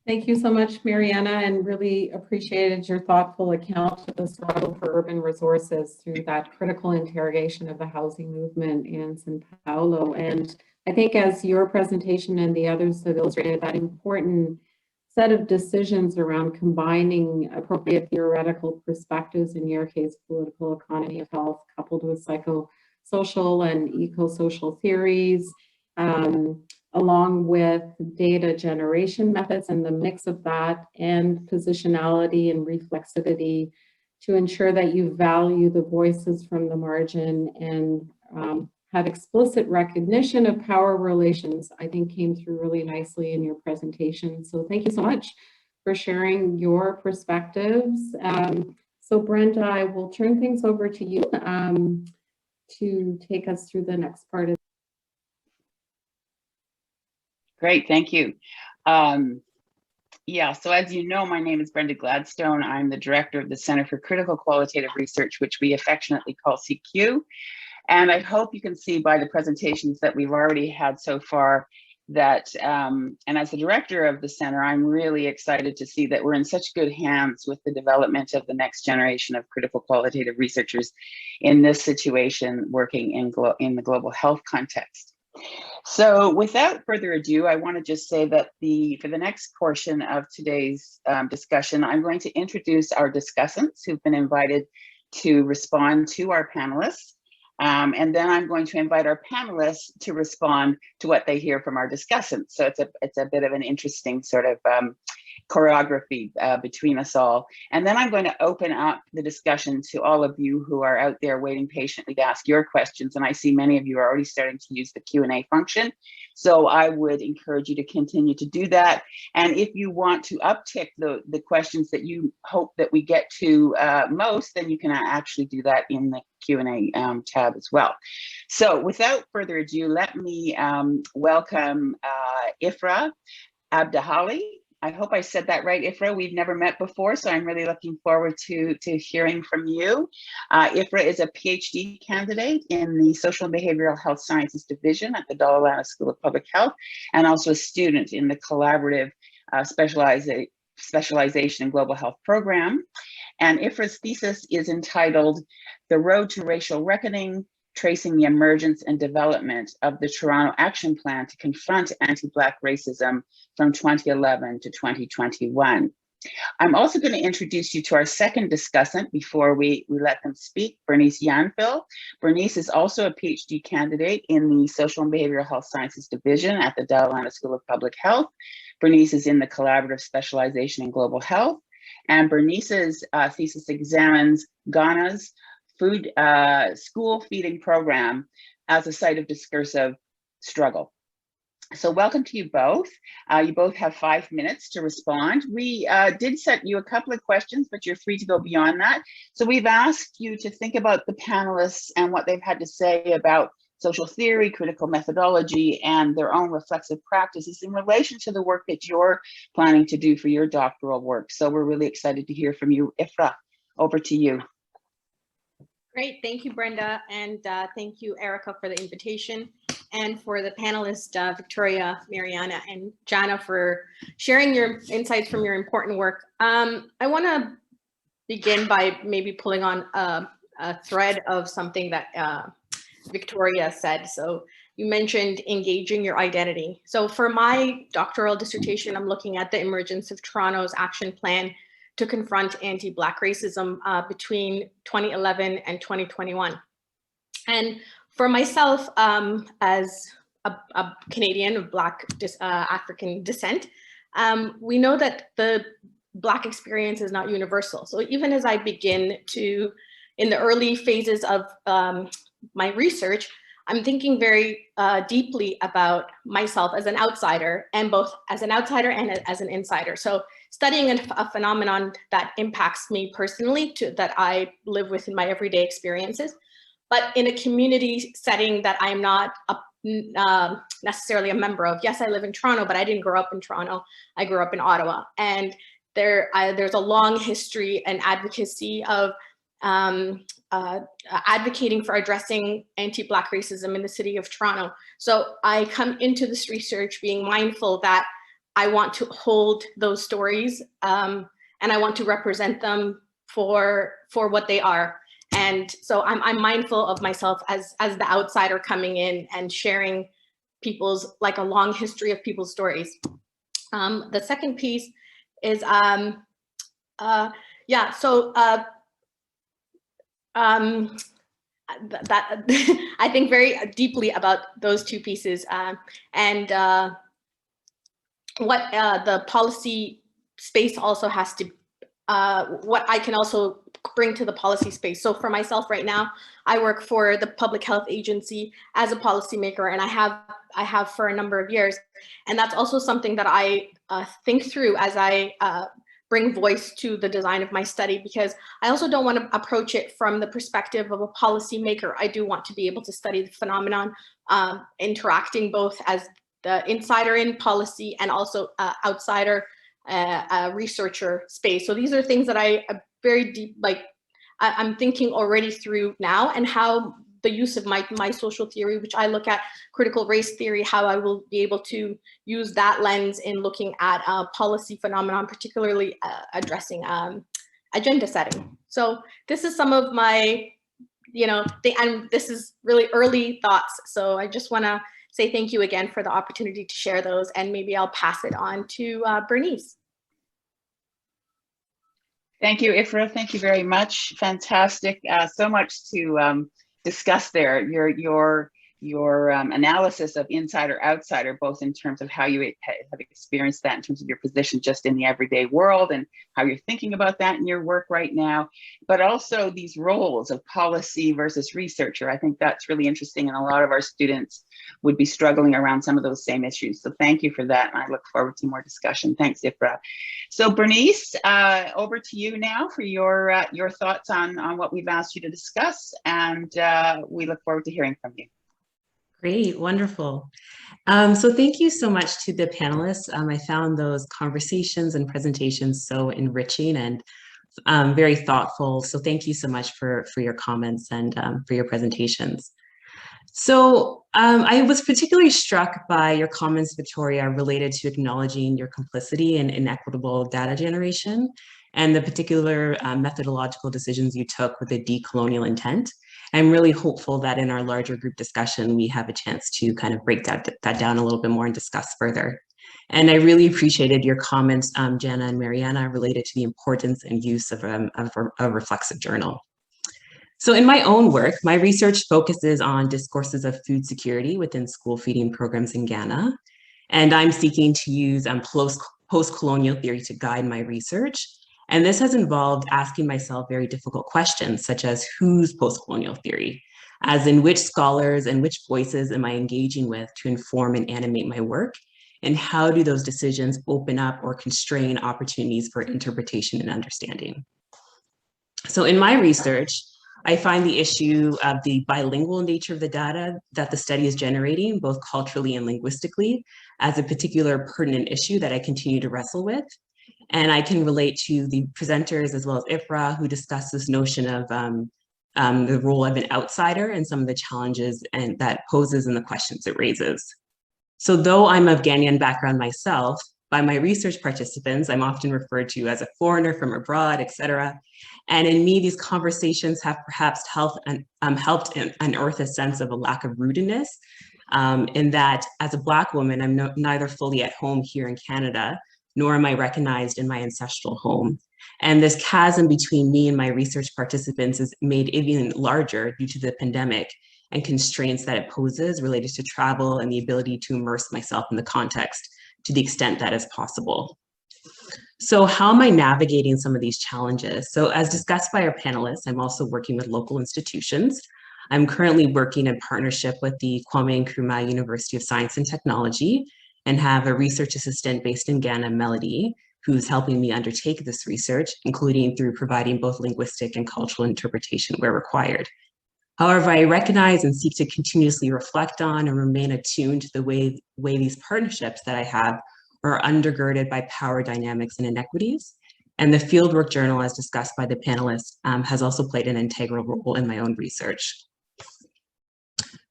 Thank you so much, Mariana, and really appreciated your thoughtful account of the struggle for urban resources through that critical interrogation of the housing movement in São Paulo. And I think as your presentation and the others have illustrated, that important set of decisions around combining appropriate theoretical perspectives, in your case, political economy of health, coupled with psychosocial and eco-social theories, along with data generation methods and the mix of that, and positionality and reflexivity to ensure that you value the voices from the margin and have explicit recognition of power relations, I think came through really nicely in your presentation. So thank you so much for sharing your perspectives. So Brenda, I will turn things over to you to take us through the next part of. Great, thank you. Yeah, so as you know, my name is Brenda Gladstone. I'm the director of the Center for Critical Qualitative Research, which we affectionately call CQ. And I hope you can see by the presentations that we've already had so far that, and as the director of the center, I'm really excited to see that we're in such good hands with the development of the next generation of critical qualitative researchers in this situation, working in the global health context. So without further ado, I want to just say that for the next portion of today's discussion, I'm going to introduce our discussants who've been invited to respond to our panelists. And then I'm going to invite our panelists to respond to what they hear from our discussants. So it's a bit of an interesting sort of choreography between us all. And then I'm going to open up the discussion to all of you who are out there waiting patiently to ask your questions. And I see many of you are already starting to use the Q&A function. So I would encourage you to continue to do that. And if you want to uptick the questions that you hope that we get to most, then you can actually do that in the Q&A tab as well. So without further ado, let me welcome Ifrah Abdahali. I hope I said that right, Ifrah. We've never met before, so I'm really looking forward to hearing from you. Ifrah is a PhD candidate in the Social and Behavioral Health Sciences Division at the Blackwell School of Public Health, and also a student in the collaborative specialization in global health program. And Ifrah's thesis is entitled "The Road to Racial Reckoning, Tracing the Emergence and Development of the Toronto Action Plan to Confront Anti-Black Racism from 2011 to 2021. I'm also going to introduce you to our second discussant before we let them speak, Bernice Yanfil. Bernice is also a PhD candidate in the Social and Behavioral Health Sciences Division at the Blackwell School of Public Health. Bernice is in the collaborative specialization in global health, and Bernice's thesis examines Ghana's school feeding program as a site of discursive struggle. So welcome to you both. You both have 5 minutes to respond. We did set you a couple of questions, but you're free to go beyond that. So we've asked you to think about the panelists and what they've had to say about social theory, critical methodology, and their own reflexive practices in relation to the work that you're planning to do for your doctoral work. So we're really excited to hear from you. Ifrah, over to you. Great, thank you, Brenda, and thank you, Erica, for the invitation, and for the panelists, Victoria, Mariana, and Jana, for sharing your insights from your important work. I want to begin by maybe pulling on a thread of something that Victoria said. So you mentioned engaging your identity. So for my doctoral dissertation, I'm looking at the emergence of Toronto's action plan to confront anti-Black racism between 2011 and 2021. And for myself, as a Canadian of Black African descent, we know that the Black experience is not universal. So even as I begin to, in the early phases of my research, I'm thinking very deeply about myself as an outsider, and both as an outsider and as an insider. So studying a phenomenon that impacts me personally, that I live with in my everyday experiences, but in a community setting that I'm not necessarily a member of. Yes, I live in Toronto, but I didn't grow up in Toronto. I grew up in Ottawa. And there's a long history and advocacy of advocating for addressing anti-Black racism in the city of Toronto. So I come into this research being mindful that I want to hold those stories and I want to represent them for what they are. And so I'm mindful of myself as the outsider coming in and sharing people's, like, a long history of people's stories. The second piece is, that I think very deeply about those two pieces, and what the policy space also has to, what I can also bring to the policy space. So for myself right now, I work for the Public Health Agency as a policymaker, and I have for a number of years. And that's also something that I think through as I bring voice to the design of my study, because I also don't want to approach it from the perspective of a policymaker. I do want to be able to study the phenomenon, interacting both as the insider in policy and also outsider researcher space. So these are things that I very deep, like I'm thinking already through now, and how the use of my social theory, which I look at critical race theory, how I will be able to use that lens in looking at policy phenomenon, particularly addressing agenda setting. So this is some of my, and this is really early thoughts. So I just want to say thank you again for the opportunity to share those, and maybe I'll pass it on to Bernice. Thank you, Ifra. Thank you very much. Fantastic. So much to discuss there. Your analysis of insider outsider, both in terms of how you have experienced that in terms of your position just in the everyday world and how you're thinking about that in your work right now, but also these roles of policy versus researcher. I think that's really interesting, and a lot of our students would be struggling around some of those same issues. So thank you for that, and I look forward to more discussion. Thanks, Ifra. So Bernice, over to you now for your thoughts on what we've asked you to discuss, and we look forward to hearing from you. Great, wonderful. So thank you so much to the panelists. I found those conversations and presentations so enriching and very thoughtful. So thank you so much for your comments and for your presentations. So I was particularly struck by your comments, Victoria, related to acknowledging your complicity in inequitable data generation and the particular methodological decisions you took with a decolonial intent. I'm really hopeful that in our larger group discussion, we have a chance to kind of break that down a little bit more and discuss further. And I really appreciated your comments, Jana and Mariana, related to the importance and use of a reflexive journal. So in my own work, my research focuses on discourses of food security within school feeding programs in Ghana. And I'm seeking to use post-colonial theory to guide my research. And this has involved asking myself very difficult questions, such as whose post-colonial theory, as in which scholars and which voices am I engaging with to inform and animate my work, and how do those decisions open up or constrain opportunities for interpretation and understanding. So in my research, I find the issue of the bilingual nature of the data that the study is generating, both culturally and linguistically, as a particular pertinent issue that I continue to wrestle with. And I can relate to the presenters as well as Ifra, who discussed this notion of the role of an outsider and some of the challenges and that poses and the questions it raises. So though I'm of Ghanaian background myself, by my research participants, I'm often referred to as a foreigner from abroad, et cetera. And in me, these conversations have perhaps helped unearth a sense of a lack of rootedness, in that as a Black woman, I'm neither fully at home here in Canada, nor am I recognized in my ancestral home. And this chasm between me and my research participants is made even larger due to the pandemic and constraints that it poses related to travel and the ability to immerse myself in the context to the extent that is possible. So how am I navigating some of these challenges? So as discussed by our panelists, I'm also working with local institutions. I'm currently working in partnership with the Kwame Nkrumah University of Science and Technology, and have a research assistant based in Ghana, Melody, who's helping me undertake this research, including through providing both linguistic and cultural interpretation where required. However, I recognize and seek to continuously reflect on and remain attuned to the way these partnerships that I have are undergirded by power dynamics and inequities. And the fieldwork journal, as discussed by the panelists, has also played an integral role in my own research.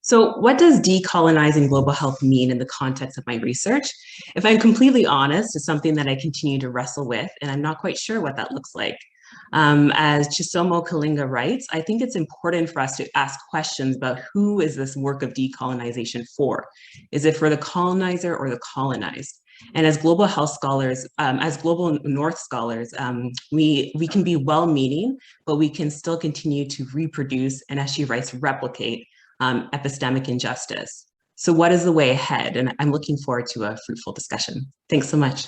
So what does decolonizing global health mean in the context of my research? If I'm completely honest, it's something that I continue to wrestle with, and I'm not quite sure what that looks like. As Chisomo Kalinga writes, I think it's important for us to ask questions about who is this work of decolonization for? Is it for the colonizer or the colonized? And as global health scholars, as global North scholars, we can be well-meaning, but we can still continue to reproduce, and as she writes, replicate epistemic injustice. So what is the way ahead? And I'm looking forward to a fruitful discussion. Thanks so much.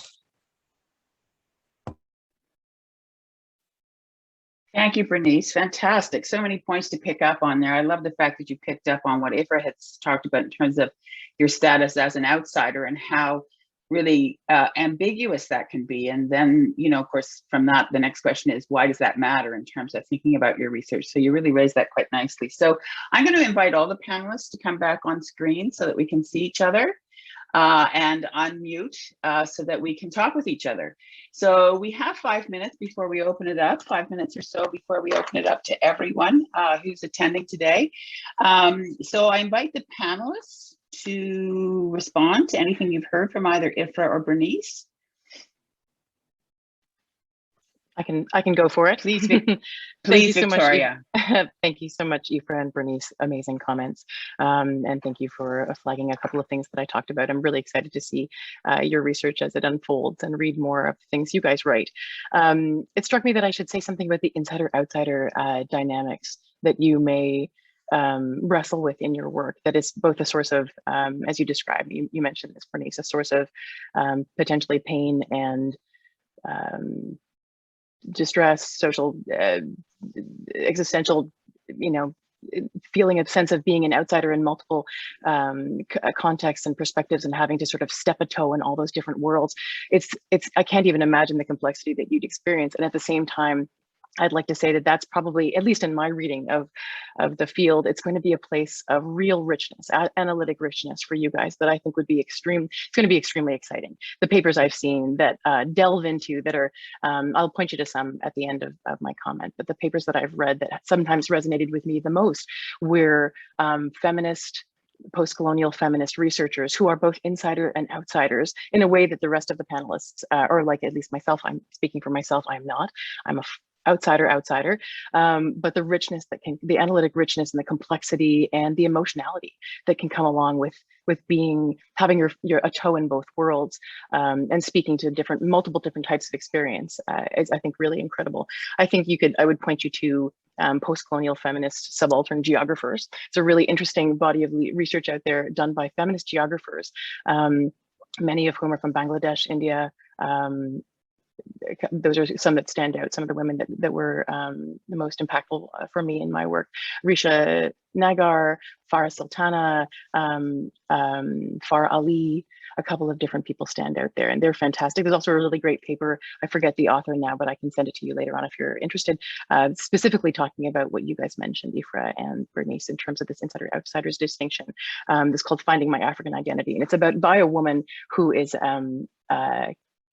Thank you, Bernice. Fantastic. So many points to pick up on there. I love the fact that you picked up on what Ifra had talked about in terms of your status as an outsider and how really ambiguous that can be. And then, you know, of course, from that, the next question is, why does that matter in terms of thinking about your research? So you really raised that quite nicely. So I'm going to invite all the panelists to come back on screen so that we can see each other. And unmute so that we can talk with each other. So we have 5 minutes before we open it up, 5 minutes or so before we open it up to everyone who's attending today. So I invite the panelists to respond to anything you've heard from either Ifra or Bernice. I can go for it. Please, please, Victoria. So much. Thank you so much, Ifra and Bernice. Amazing comments. And thank you for flagging a couple of things that I talked about. I'm really excited to see your research as it unfolds and read more of the things you guys write. It struck me that I should say something about the insider-outsider dynamics that you may wrestle with in your work. That is both a source of, as you described, you mentioned this, Bernice, a source of potentially pain and distress, social, existential, you know, feeling a sense of being an outsider in multiple contexts and perspectives and having to sort of step a toe in all those different worlds. I can't even imagine the complexity that you'd experience. And at the same time, I'd like to say that that's probably, at least in my reading of the field, it's going to be a place of real richness, analytic richness for you guys that I think would be it's going to be extremely exciting. The papers I've seen that delve into that are, I'll point you to some at the end of my comment, but the papers that I've read that sometimes resonated with me the most were feminist, post-colonial feminist researchers who are both insider and outsiders in a way that the rest of the panelists, or like at least myself, I'm speaking for myself, I'm not. I'm a outsider, but the richness the analytic richness and the complexity and the emotionality that can come along with having a toe in both worlds and speaking to multiple different types of experience is, I think, really incredible. I think I would point you to post-colonial feminist subaltern geographers. It's a really interesting body of research out there done by feminist geographers, many of whom are from Bangladesh, India. Those are some that stand out, some of the women that were the most impactful for me in my work. Risha Nagar, Farah Sultana, Farah Ali, a couple of different people stand out there, and they're fantastic. There's also a really great paper, I forget the author now, but I can send it to you later on if you're interested, specifically talking about what you guys mentioned, Ifra and Bernice, in terms of this insider-outsiders distinction. It's called Finding My African Identity, and it's by a woman who is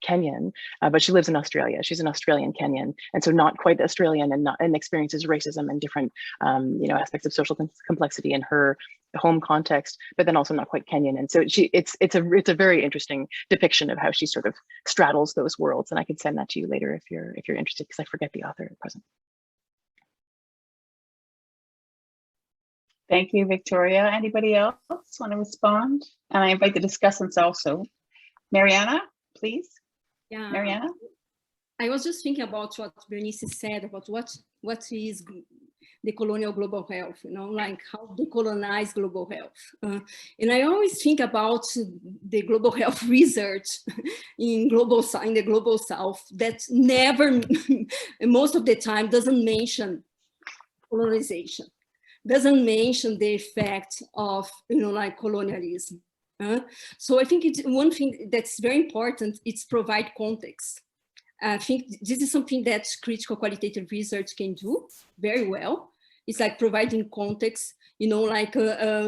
Kenyan, but she lives in Australia. She's an Australian Kenyan, and so not quite Australian, and experiences racism and different, aspects of social complexity in her home context, but then also not quite Kenyan. And so it's a very interesting depiction of how she sort of straddles those worlds. And I could send that to you later if you're interested, because I forget the author at present. Thank you, Victoria. Anybody else want to respond? And I invite the discussants also. Mariana, please. Yeah, Mariana? I was just thinking about what Bernice said about what is the colonial global health, like how decolonize global health. And I always think about the global health research in the global south that never, most of the time, doesn't mention colonization, doesn't mention the effect of, like colonialism. So I think it's one thing that's very important, it's provide context. I think this is something that critical qualitative research can do very well. It's like providing context, like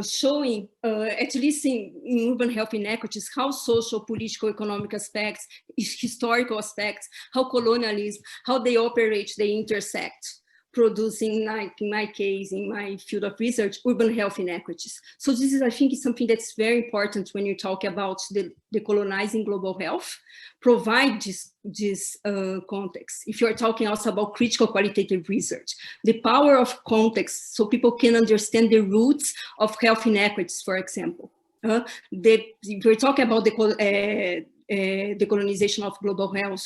showing, at least in urban health inequities, how social, political, economic aspects, historical aspects, how colonialism, how they operate, they intersect, producing, like in my case, in my field of research, urban health inequities. So this is, I think, is something that's very important when you talk about the decolonizing global health, provide this context. If you're talking also about critical qualitative research, the power of context so people can understand the roots of health inequities, for example. If we're talking about the decolonization of global health,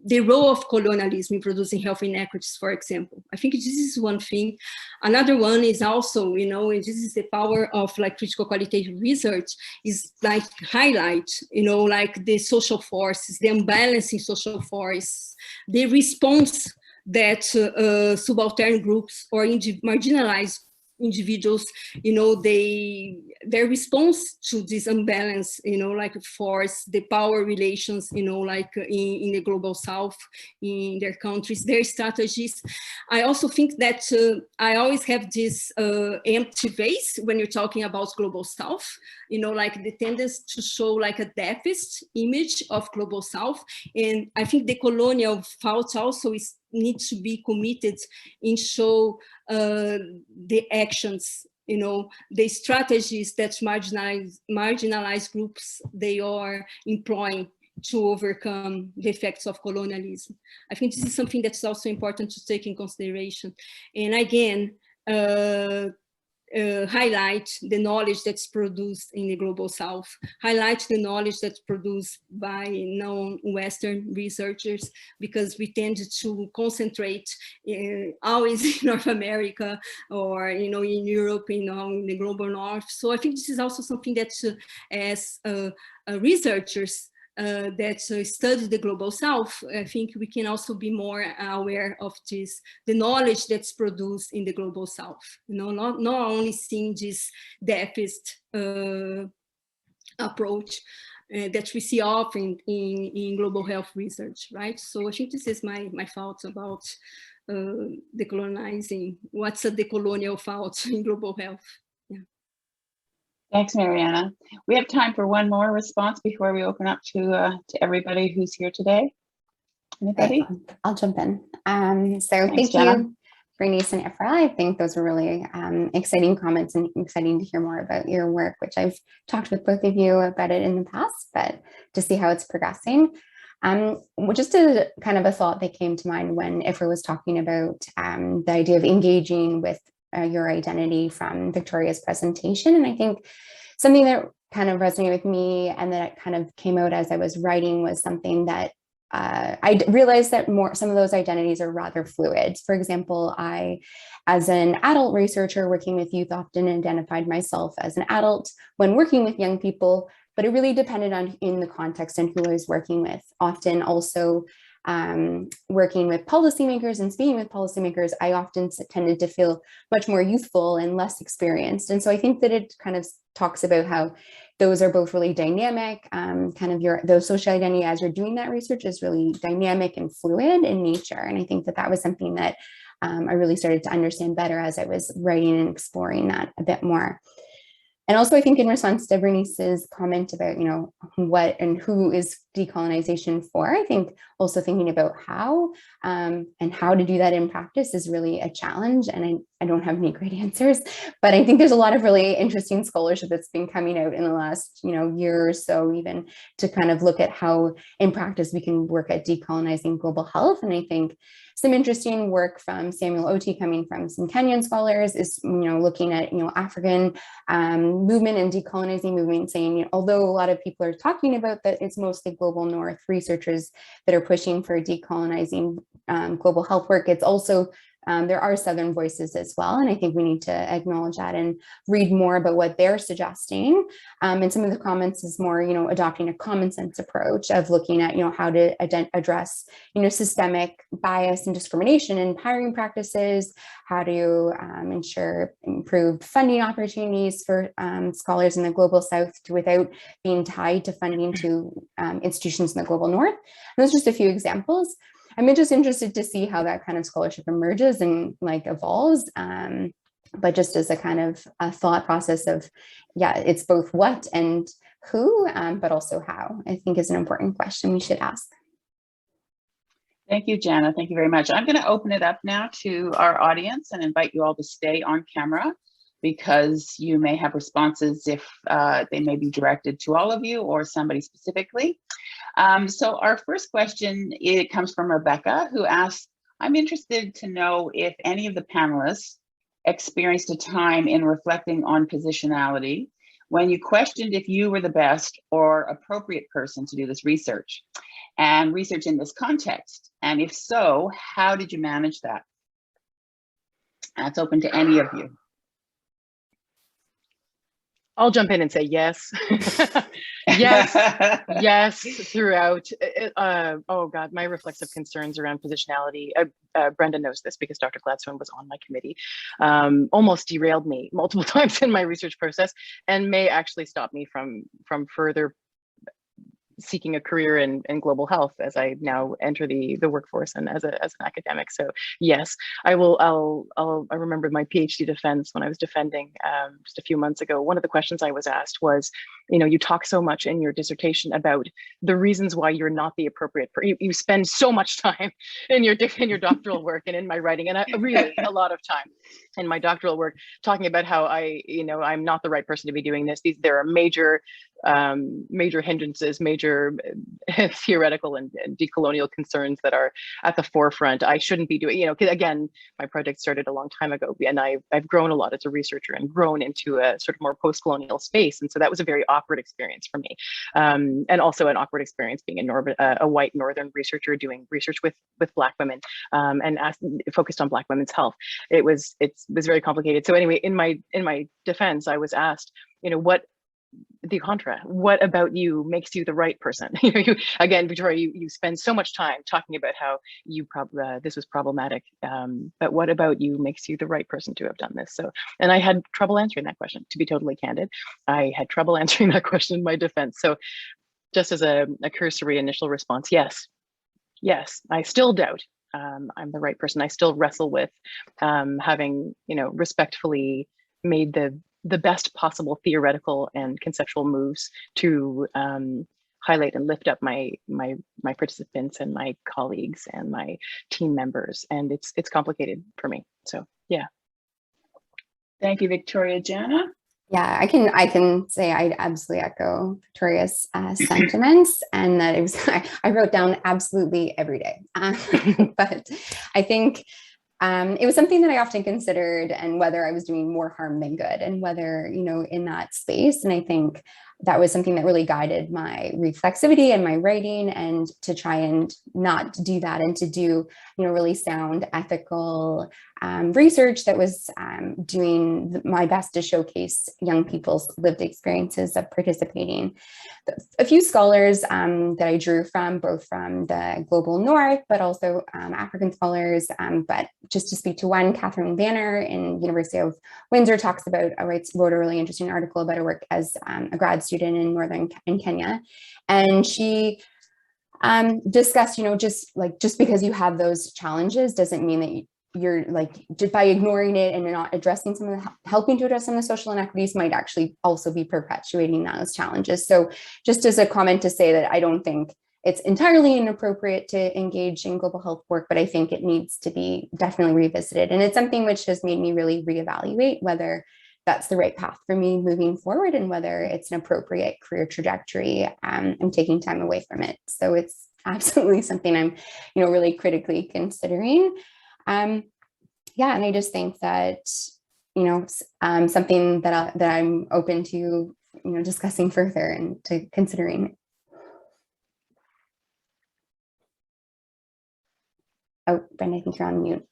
the role of colonialism in producing health inequities, for example. I think this is one thing. Another one is also, and this is the power of like critical qualitative research, is like highlight, like the social forces, the unbalancing social force, the response that subaltern groups or marginalized individuals, their response to this imbalance, like force the power relations, like in the global south, in their countries, their strategies. I also think that I always have this empty vase when you're talking about global south, like the tendency to show like a deficit image of global south. And I think the colonial thought also needs to be committed in show the actions, the strategies that marginalized groups they are employing to overcome the effects of colonialism. I think this is something that's also important to take in consideration. And again, highlight the knowledge that's produced in the global south, highlight the knowledge that's produced by non-Western researchers, because we tend to concentrate always in North America or in Europe, in the global north. So I think this is also something that as researchers that study the global south, I think we can also be more aware of this, the knowledge that's produced in the global south, not only seeing this deficit approach that we see often in global health research, right? So I think this is my thoughts about decolonizing. What's a decolonial thought in global health? Thanks, Mariana. We have time for one more response before we open up to everybody who's here today. Anybody? I'll jump in. Thank Jana. you, Bernice and Ifra. I think those were really exciting comments and exciting to hear more about your work, which I've talked with both of you about it in the past, but to see how it's progressing. Just a kind of a thought that came to mind when Ifra was talking about the idea of engaging with your identity from Victoria's presentation. And I think something that kind of resonated with me and that kind of came out as I was writing was something that I realized that some of those identities are rather fluid. For example, I, as an adult researcher working with youth, often identified myself as an adult when working with young people, but it really depended on in the context and who I was working with. Often also working with policymakers and speaking with policymakers, I often tended to feel much more youthful and less experienced. And so I think that it kind of talks about how those are both really dynamic, kind of those social identity as you're doing that research is really dynamic and fluid in nature. And I think that that was something that I really started to understand better as I was writing and exploring that a bit more. And also, I think in response to Bernice's comment about, what and who is decolonization for, I think also thinking about how and how to do that in practice is really a challenge. And I don't have any great answers, but I think there's a lot of really interesting scholarship that's been coming out in the last, year or so, even to kind of look at how in practice we can work at decolonizing global health. And I think some interesting work from Samuel Oti coming from some Kenyan scholars is, looking at, African movement and decolonizing movement, saying, although a lot of people are talking about that it's mostly global north researchers that are pushing for decolonizing global health work, it's also there are Southern voices as well. And I think we need to acknowledge that and read more about what they're suggesting. And some of the comments is more, adopting a common sense approach of looking at, how to address, systemic bias and discrimination in hiring practices, how to ensure improved funding opportunities for scholars in the global South without being tied to funding to institutions in the global North. And those are just a few examples. I'm just interested to see how that kind of scholarship emerges and evolves, but just as a kind of a thought process of, it's both what and who, but also how, I think is an important question we should ask. Thank you, Jana. Thank you very much. I'm going to open it up now to our audience and invite you all to stay on camera because you may have responses if they may be directed to all of you or somebody specifically. So our first question, it comes from Rebecca, who asks, I'm interested to know if any of the panelists experienced a time in reflecting on positionality when you questioned if you were the best or appropriate person to do this research and research in this context. And if so, how did you manage that? That's open to any of you. I'll jump in and say yes. yes, yes, throughout. Oh God, my reflexive concerns around positionality. Brenda knows this because Dr. Gladstone was on my committee. Almost derailed me multiple times in my research process, and may actually stop me from further seeking a career in global health as I now enter the workforce and as an academic. So yes, I remember my PhD defense when I was defending just a few months ago. One of the questions I was asked was, you talk so much in your dissertation about the reasons why you're not the appropriate you spend so much time in your doctoral work and in my writing, and really a lot of time in my doctoral work talking about how I'm not the right person to be doing this. There are major hindrances, major theoretical and decolonial concerns that are at the forefront. I shouldn't be doing, because again, my project started a long time ago, and I've grown a lot as a researcher and grown into a sort of more post-colonial space. And so that was a very awkward experience for me. And also an awkward experience being a white Northern researcher doing research with Black women and focused on Black women's health. It was very complicated. So anyway, in my defense, I was asked, what about you makes you the right person? Again, Victoria, you spend so much time talking about how this was problematic, but what about you makes you the right person to have done this? So, and I had trouble answering that question, to be totally candid. I had trouble answering that question in my defense. So just as a cursory initial response, yes, I still doubt I'm the right person. I still wrestle with having, respectfully made the best possible theoretical and conceptual moves to highlight and lift up my participants and my colleagues and my team members. And it's complicated for me. So yeah. Thank you, Victoria. Jana? Yeah, I can say I absolutely echo Victoria's sentiments, and that it was, I wrote down absolutely every day. But I think it was something that I often considered, and whether I was doing more harm than good, and whether, in that space. And I think that was something that really guided my reflexivity and my writing, and to try and not do that, and to do, really sound ethical research that was doing my best to showcase young people's lived experiences of participating. A few scholars that I drew from, both from the global north, but also African scholars. But just to speak to one, Catherine Banner in University of Windsor wrote a really interesting article about her work as a grad student in Kenya. And she discussed, just because you have those challenges doesn't mean that you're just by ignoring it and not addressing helping to address some of the social inequities might actually also be perpetuating those challenges. So just as a comment to say that I don't think it's entirely inappropriate to engage in global health work, but I think it needs to be definitely revisited. And it's something which has made me really reevaluate whether that's the right path for me moving forward, and whether it's an appropriate career trajectory. I'm taking time away from it. So it's absolutely something I'm, really critically considering. Yeah, and I just think that, something that I'm open to, discussing further and to considering. Oh, Brenda, I think you're on mute.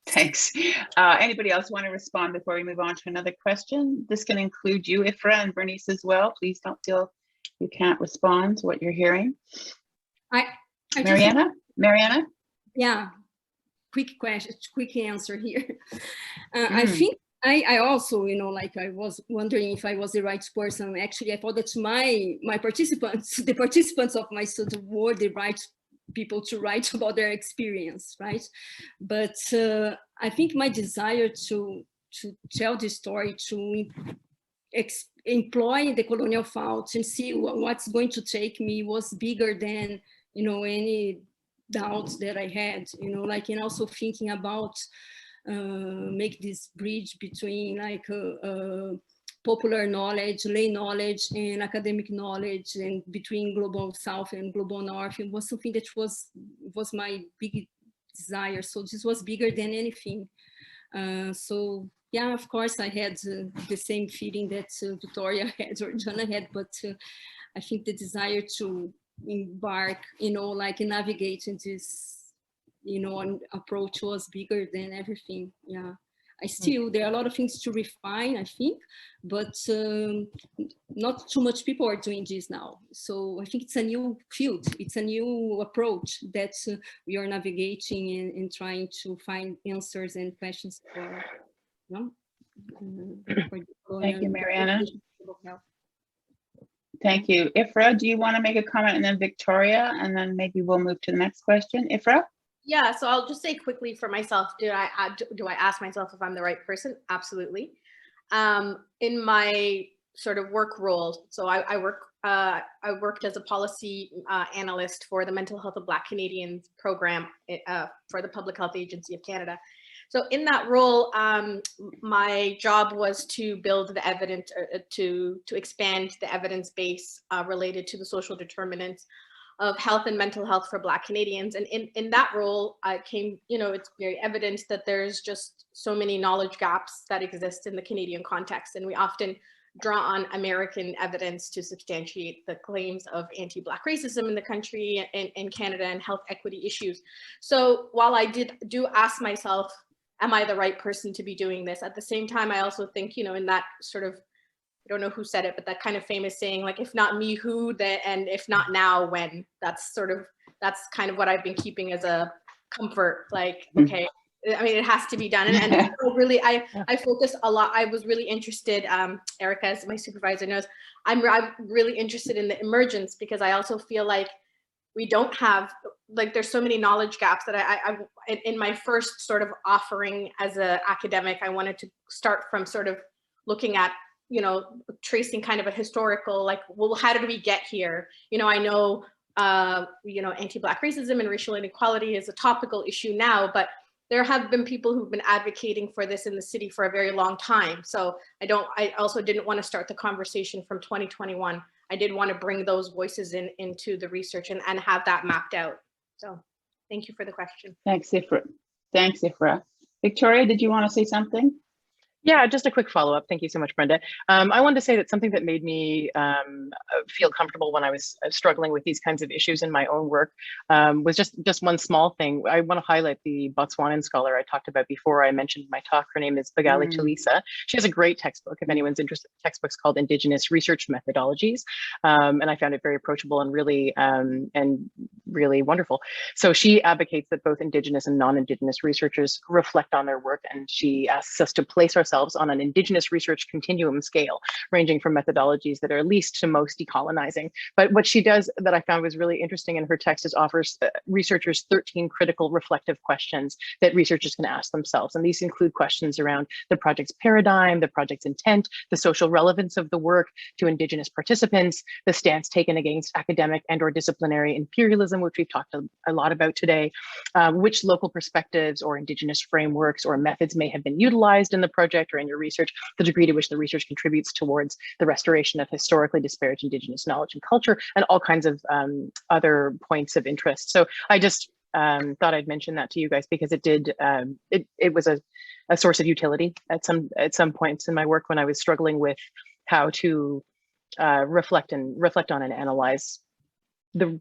Thanks. Anybody else want to respond before we move on to another question? This can include you, Ifra, and Bernice as well. Please don't feel you can't respond to what you're hearing. Mariana? Yeah, quick answer here. I think I also, I was wondering if I was the right person. Actually, I thought that my participants, the participants of my study, were the right people to write about their experience, right? But I think my desire to tell the story, to employ the colonial thought and see what's going to take me was bigger than, any doubts that I had, and also thinking about make this bridge between popular knowledge, lay knowledge, and academic knowledge, and between global south and global north. It was something that was my big desire. So this was bigger than anything. So yeah, of course I had the same feeling that Victoria had or Jana had, but I think the desire to embark, navigate in this, approach was bigger than everything. Yeah. there are a lot of things to refine, I think, but not too much people are doing this now. So I think it's a new field, it's a new approach that we are navigating and trying to find answers and questions for, Thank you, Mariana. Thank you. Ifra, do you want to make a comment, and then Victoria, and then maybe we'll move to the next question. Ifra? Yeah, so I'll just say quickly for myself, do I ask myself if I'm the right person? Absolutely. In my sort of work role, so I worked as a policy analyst for the Mental Health of Black Canadians program for the Public Health Agency of Canada. So in that role, my job was to build the evidence, to expand the evidence base related to the social determinants of health and mental health for Black Canadians. And in that role, I came, it's very evident that there's just so many knowledge gaps that exist in the Canadian context. And we often draw on American evidence to substantiate the claims of anti-Black racism in the country and in Canada and health equity issues. So while I do ask myself, am I the right person to be doing this? At the same time, I also think, in that sort of, I don't know who said it, but that kind of famous saying, like, if not me, who, and if not now, when? That's kind of what I've been keeping as a comfort. Like, okay, I mean, it has to be done. And really, I focus a lot. I was really interested, Erica, as my supervisor knows, I'm really interested in the emergence, because I also feel like we don't have, like, there's so many knowledge gaps that I in my first sort of offering as an academic, I wanted to start from sort of looking at, tracing kind of a historical, like, well, how did we get here? I know, anti-Black racism and racial inequality is a topical issue now, but there have been people who've been advocating for this in the city for a very long time. So I also didn't want to start the conversation from 2021. I did want to bring those voices into the research and have that mapped out. So thank you for the question. Thanks, Ifra. Thanks, Ifra. Victoria, did you want to say something? Yeah, just a quick follow-up. Thank you so much, Brenda. I wanted to say that something that made me feel comfortable when I was struggling with these kinds of issues in my own work was just one small thing. I want to highlight the Botswanan scholar I talked about before I mentioned my talk. Her name is Bagali Tulisa. She has a great textbook, if anyone's interested. The textbook's called Indigenous Research Methodologies, and I found it very approachable and really wonderful. So she advocates that both Indigenous and non-Indigenous researchers reflect on their work, and she asks us to place ourselves on an Indigenous research continuum scale, ranging from methodologies that are least to most decolonizing. But what she does that I found was really interesting in her text is offers researchers 13 critical reflective questions that researchers can ask themselves. And these include questions around the project's paradigm, the project's intent, the social relevance of the work to Indigenous participants, the stance taken against academic and/or disciplinary imperialism, which we've talked a lot about today, which local perspectives or Indigenous frameworks or methods may have been utilized in the project or in your research, the degree to which the research contributes towards the restoration of historically disparate Indigenous knowledge and culture, and all kinds of other points of interest. So I just thought I'd mention that to you guys, because it was a source of utility at some points in my work when I was struggling with how to reflect on and analyze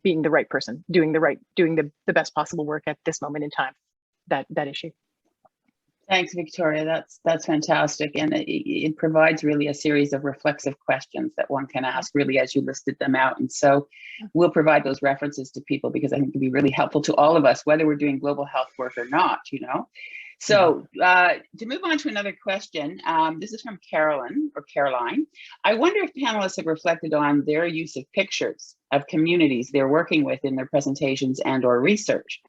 being the right person, doing the best possible work at this moment in time, that issue. Thanks, Victoria. That's fantastic. And it provides really a series of reflexive questions that one can ask, really, as you listed them out. And so we'll provide those references to people, because I think it'll be really helpful to all of us, whether we're doing global health work or not, So to move on to another question, this is from Caroline. I wonder if panelists have reflected on their use of pictures of communities they're working with in their presentations and/or research.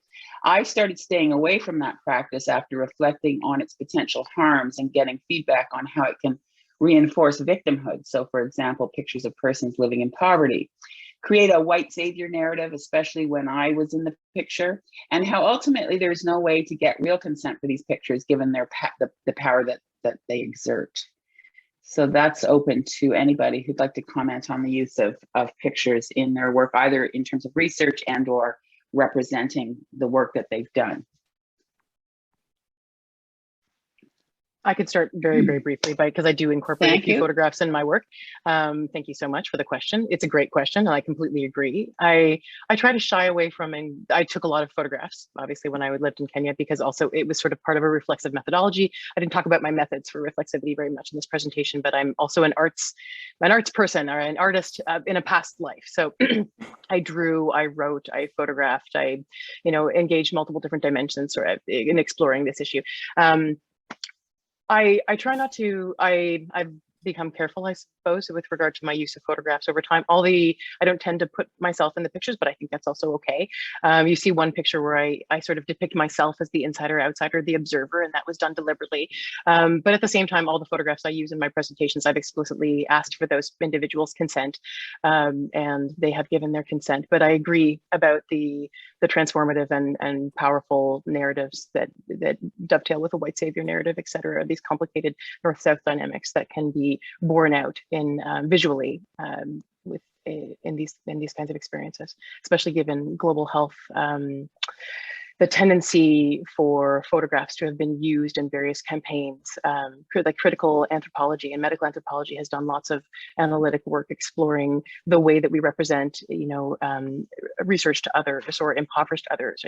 I started staying away from that practice after reflecting on its potential harms and getting feedback on how it can reinforce victimhood. So, for example, pictures of persons living in poverty, create a white savior narrative, especially when I was in the picture, and how ultimately there's no way to get real consent for these pictures given the power that they exert. So that's open to anybody who'd like to comment on the use of pictures in their work, either in terms of research and/or representing the work that they've done. I could start very, very briefly because I do incorporate a few photographs in my work. Thank you so much for the question. It's a great question, and I completely agree. I try to shy away from, and I took a lot of photographs, obviously, when I lived in Kenya, because also it was sort of part of a reflexive methodology. I didn't talk about my methods for reflexivity very much in this presentation, but I'm also an arts person or an artist in a past life. So I drew, I wrote, I photographed, I, engaged multiple different dimensions in exploring this issue. I try not to, I've become careful, I suppose, with regard to my use of photographs over time. I don't tend to put myself in the pictures, but I think that's also okay. You see one picture where I sort of depict myself as the insider, outsider, the observer, and that was done deliberately. But at the same time, all the photographs I use in my presentations, I've explicitly asked for those individuals' consent, and they have given their consent. But I agree about the transformative and powerful narratives that dovetail with a white savior narrative, et cetera, these complicated north-south dynamics that can be borne out in visually in these kinds of experiences, especially given global health. The tendency for photographs to have been used in various campaigns, like critical anthropology and medical anthropology has done lots of analytic work exploring the way that we represent, research to others or impoverished others,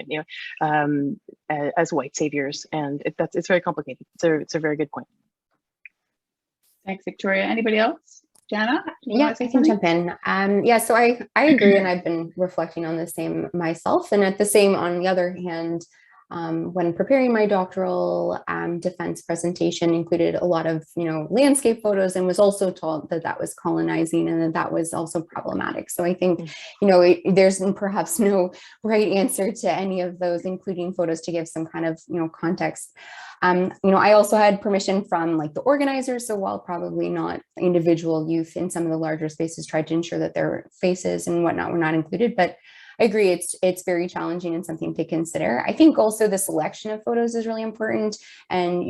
as white saviors, and it's very complicated. It's a very good point. Thanks, Victoria. Anybody else? Jana? Yeah, I can jump in. So I agree, and I've been reflecting on the same myself. And at the same, on the other hand, when preparing my doctoral defense presentation, included a lot of landscape photos, and was also told that that was colonizing and that was also problematic. So I think there's perhaps no right answer to any of those, including photos, to give some kind of context. I also had permission from the organizers, so while probably not individual youth in some of the larger spaces tried to ensure that their faces and whatnot were not included, but I agree, it's very challenging and something to consider. I think also the selection of photos is really important, and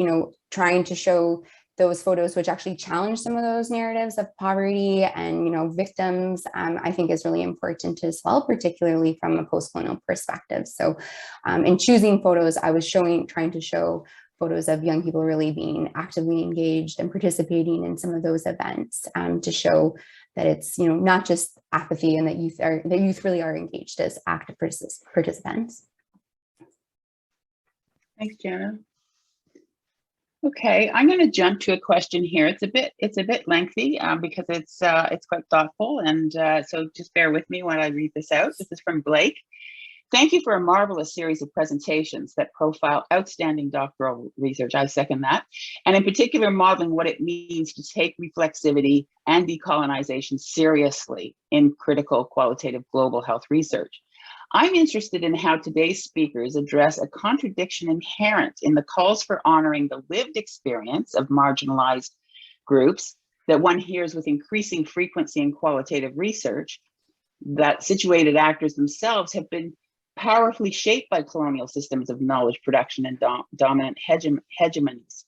trying to show those photos which actually challenge some of those narratives of poverty and victims, I think is really important as well, particularly from a post-colonial perspective. So in choosing photos, I was trying to show photos of young people really being actively engaged and participating in some of those events, to show that it's not just apathy, and that youth really are engaged as active participants. Thanks, Jana. Okay, I'm going to jump to a question here. It's a bit lengthy because it's quite thoughtful, and so just bear with me while I read this out. This is from Blake. Thank you for a marvelous series of presentations that profile outstanding doctoral research. I second that. And in particular, modeling what it means to take reflexivity and decolonization seriously in critical qualitative global health research. I'm interested in how today's speakers address a contradiction inherent in the calls for honoring the lived experience of marginalized groups that one hears with increasing frequency in qualitative research, that situated actors themselves have been powerfully shaped by colonial systems of knowledge production and dominant hegemonies.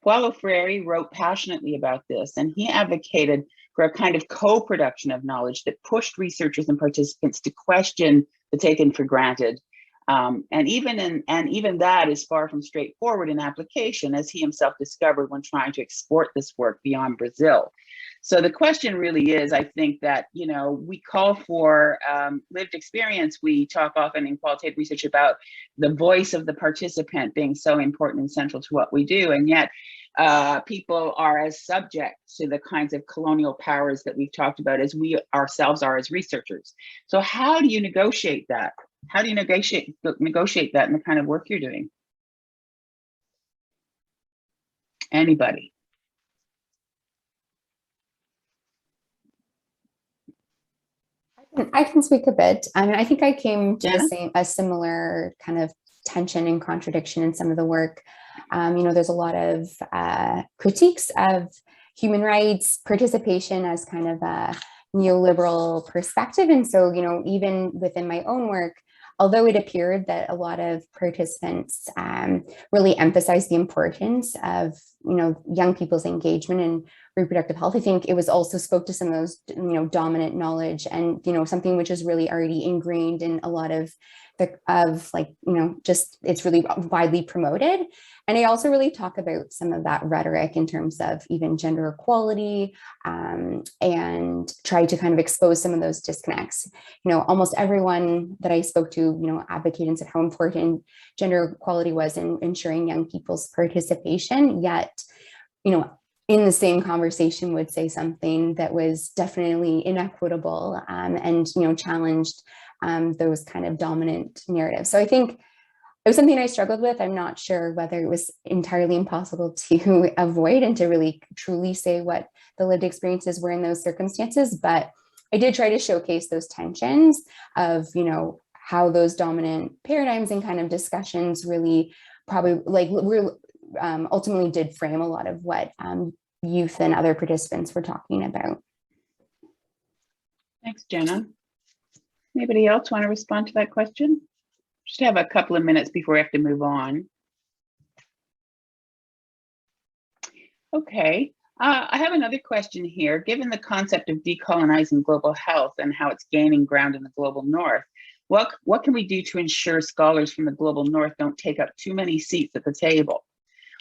Paulo Freire wrote passionately about this, and he advocated for a kind of co-production of knowledge that pushed researchers and participants to question the taken for granted. And even that is far from straightforward in application, as he himself discovered when trying to export this work beyond Brazil. So the question really is, I think that, we call for lived experience. We talk often in qualitative research about the voice of the participant being so important and central to what we do. And yet people are as subject to the kinds of colonial powers that we've talked about as we ourselves are as researchers. So how do you negotiate that? How do you negotiate that in the kind of work you're doing? Anybody? I can speak a bit. I mean, I think I came to a similar kind of tension and contradiction in some of the work. There's a lot of critiques of human rights participation as kind of a neoliberal perspective. And so, even within my own work, although it appeared that a lot of participants really emphasized the importance of young people's engagement in reproductive health, I think it was also spoke to some of those, dominant knowledge and, something which is really already ingrained in a lot of just it's really widely promoted. And I also really talk about some of that rhetoric in terms of even gender equality, and try to kind of expose some of those disconnects. Almost everyone that I spoke to, advocated and said how important gender equality was in ensuring young people's participation, yet, in the same conversation would say something that was definitely inequitable, and, challenged those kind of dominant narratives. So I think it was something I struggled with. I'm not sure whether it was entirely impossible to avoid and to really truly say what the lived experiences were in those circumstances, but I did try to showcase those tensions of, how those dominant paradigms and kind of discussions really probably ultimately did frame a lot of what youth and other participants were talking about. Thanks, Jana. Anybody else want to respond to that question? Just have a couple of minutes before we have to move on. Okay, I have another question here. Given the concept of decolonizing global health and how it's gaining ground in the global north, what can we do to ensure scholars from the global north don't take up too many seats at the table?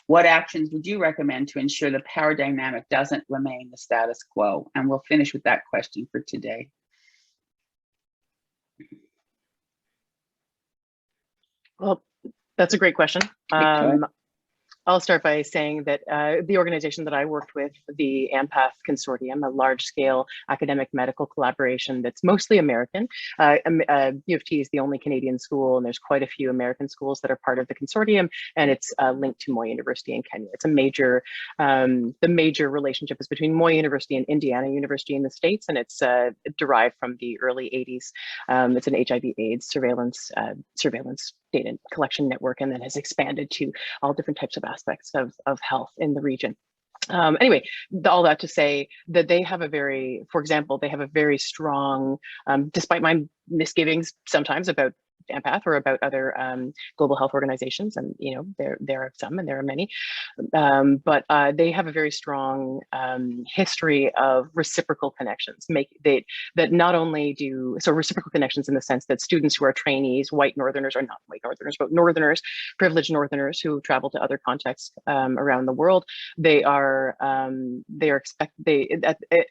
What actions would you recommend to ensure the power dynamic doesn't remain the status quo? And we'll finish with that question for today. Well, that's a great question. I'll start by saying that the organization that I worked with, the AMPATH Consortium, a large-scale academic medical collaboration that's mostly American. U of T is the only Canadian school, and there's quite a few American schools that are part of the consortium, and it's linked to Moi University in Kenya. It's a major, the major relationship is between Moi University and Indiana University in the States, and it's derived from the early 80s. It's an HIV/AIDS surveillance data collection network, and then has expanded to all different types of aspects of health in the region. Anyway, all that to say that they have a very, for example, they have a very strong, despite my misgivings sometimes about AMPATH or about other global health organizations, and there are some and there are many, but they have a very strong history of reciprocal connections. That not only do reciprocal connections in the sense that students who are trainees, white Northerners, or not white Northerners, but Northerners, privileged Northerners who travel to other contexts around the world,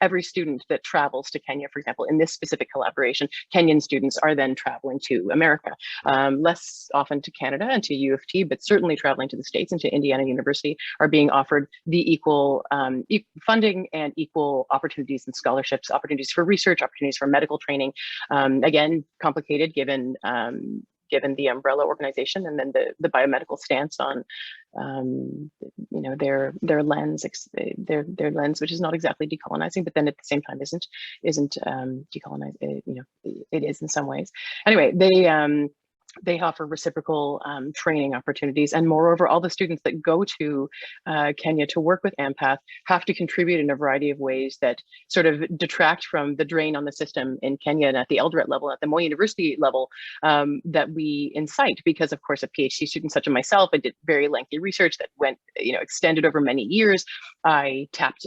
every student that travels to Kenya, for example, in this specific collaboration, Kenyan students are then traveling to America. Less often to Canada and to U of T, but certainly traveling to the States and to Indiana University are being offered the equal funding and equal opportunities and scholarships, opportunities for research, opportunities for medical training. Again, complicated given the umbrella organization and then the biomedical stance on their lens, which is not exactly decolonizing, but then at the same time isn't decolonized. It is in some ways. Anyway, they offer reciprocal training opportunities, and moreover, all the students that go to Kenya to work with AMPATH have to contribute in a variety of ways that sort of detract from the drain on the system in Kenya and at the Eldoret level, at the Moi University level, that we incite, because of course a PhD student such as myself, I did very lengthy research that went, extended over many years. I tapped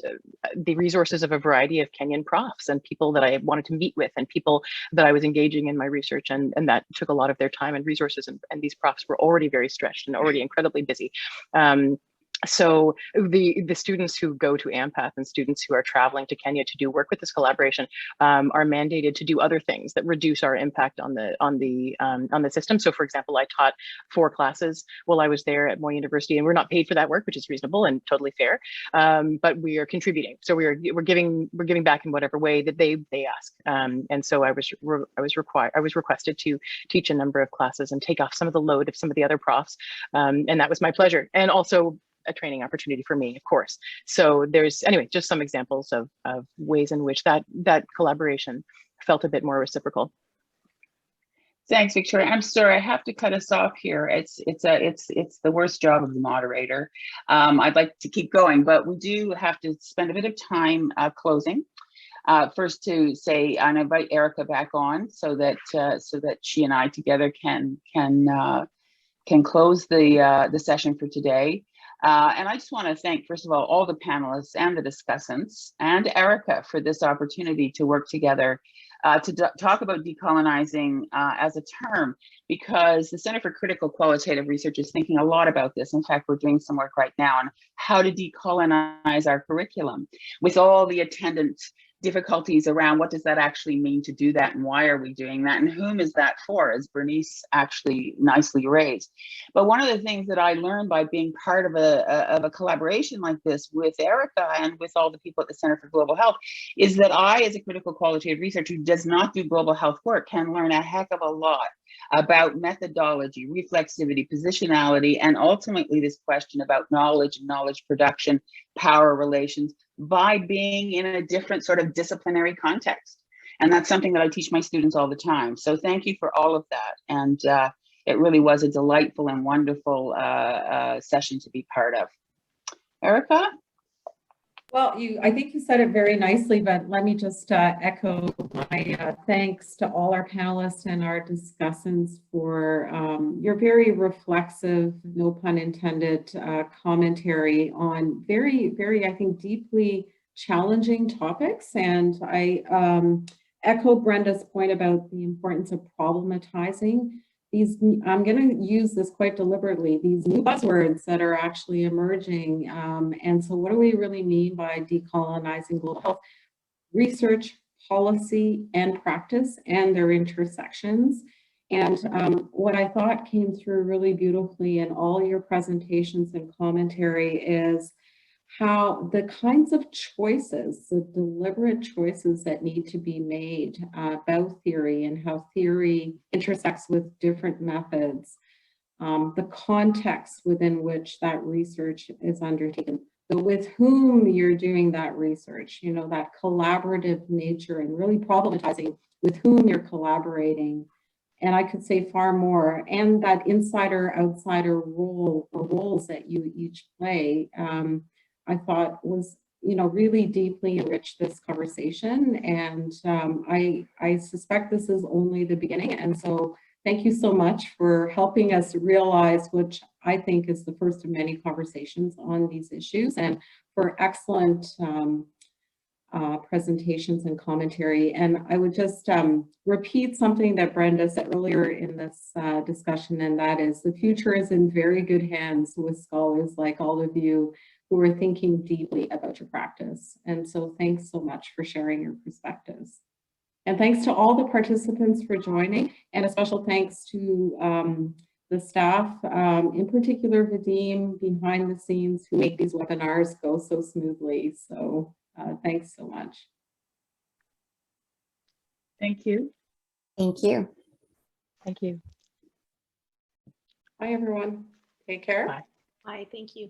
the resources of a variety of Kenyan profs and people that I wanted to meet with and people that I was engaging in my research, and that took a lot of their time and resources, and these profs were already very stretched and already incredibly busy. So the students who go to AMPATH and students who are traveling to Kenya to do work with this collaboration are mandated to do other things that reduce our impact on the system. So, for example, I taught 4 classes while I was there at Moi University, and we're not paid for that work, which is reasonable and totally fair. But we are contributing, so we're giving back in whatever way that they ask. And so I was requested to teach a number of classes and take off some of the load of some of the other profs, and that was my pleasure, and also a training opportunity for me, of course. So there's, anyway, just some examples of ways in which that collaboration felt a bit more reciprocal. Thanks, Victoria. I'm sorry, I have to cut us off here. It's the worst job of the moderator. I'd like to keep going, but we do have to spend a bit of time closing. First to say, I invite Erica back on so that she and I together can close the session for today. And I just want to thank, first of all the panelists and the discussants and Erica for this opportunity to work together to talk about decolonizing as a term, because the Center for Critical Qualitative Research is thinking a lot about this. In fact, we're doing some work right now on how to decolonize our curriculum with all the attendant difficulties around what does that actually mean to do that, and why are we doing that, and whom is that for, as Bernice actually nicely raised. But one of the things that I learned by being part of a collaboration like this with Erica and with all the people at the Center for Global Health is that I, as a critical qualitative researcher who does not do global health work, can learn a heck of a lot about methodology, reflexivity, positionality, and ultimately this question about knowledge and knowledge production, power relations, by being in a different sort of disciplinary context. And that's something that I teach my students all the time. So thank you for all of that. And it really was a delightful and wonderful session to be part of. Erica? Well, I think you said it very nicely, but let me just echo my thanks to all our panelists and our discussants for your very reflexive, no pun intended, commentary on very, very, I think, deeply challenging topics. And I echo Brenda's point about the importance of problematizing these. I'm going to use this quite deliberately, these new buzzwords that are actually emerging. And so what do we really mean by decolonizing global health? Research, policy, and practice, and their intersections. And what I thought came through really beautifully in all your presentations and commentary is how the kinds of choices, the deliberate choices that need to be made about theory and how theory intersects with different methods, the context within which that research is undertaken, with whom you're doing that research, you know, that collaborative nature, and really problematizing with whom you're collaborating. And I could say far more, and that insider-outsider role, or roles that you each play, I thought was, you know, really deeply enriched this conversation. And I suspect this is only the beginning. And so thank you so much for helping us realize, which I think is the first of many conversations on these issues, and for excellent presentations and commentary. And I would just repeat something that Brenda said earlier in this discussion, and that is the future is in very good hands with scholars like all of you who are thinking deeply about your practice. And so thanks so much for sharing your perspectives. And thanks to all the participants for joining, and a special thanks to the staff, in particular Vadim behind the scenes, who make these webinars go so smoothly. So thanks so much. Thank you. Thank you. Thank you. Bye, everyone. Take care. Bye. Bye, thank you.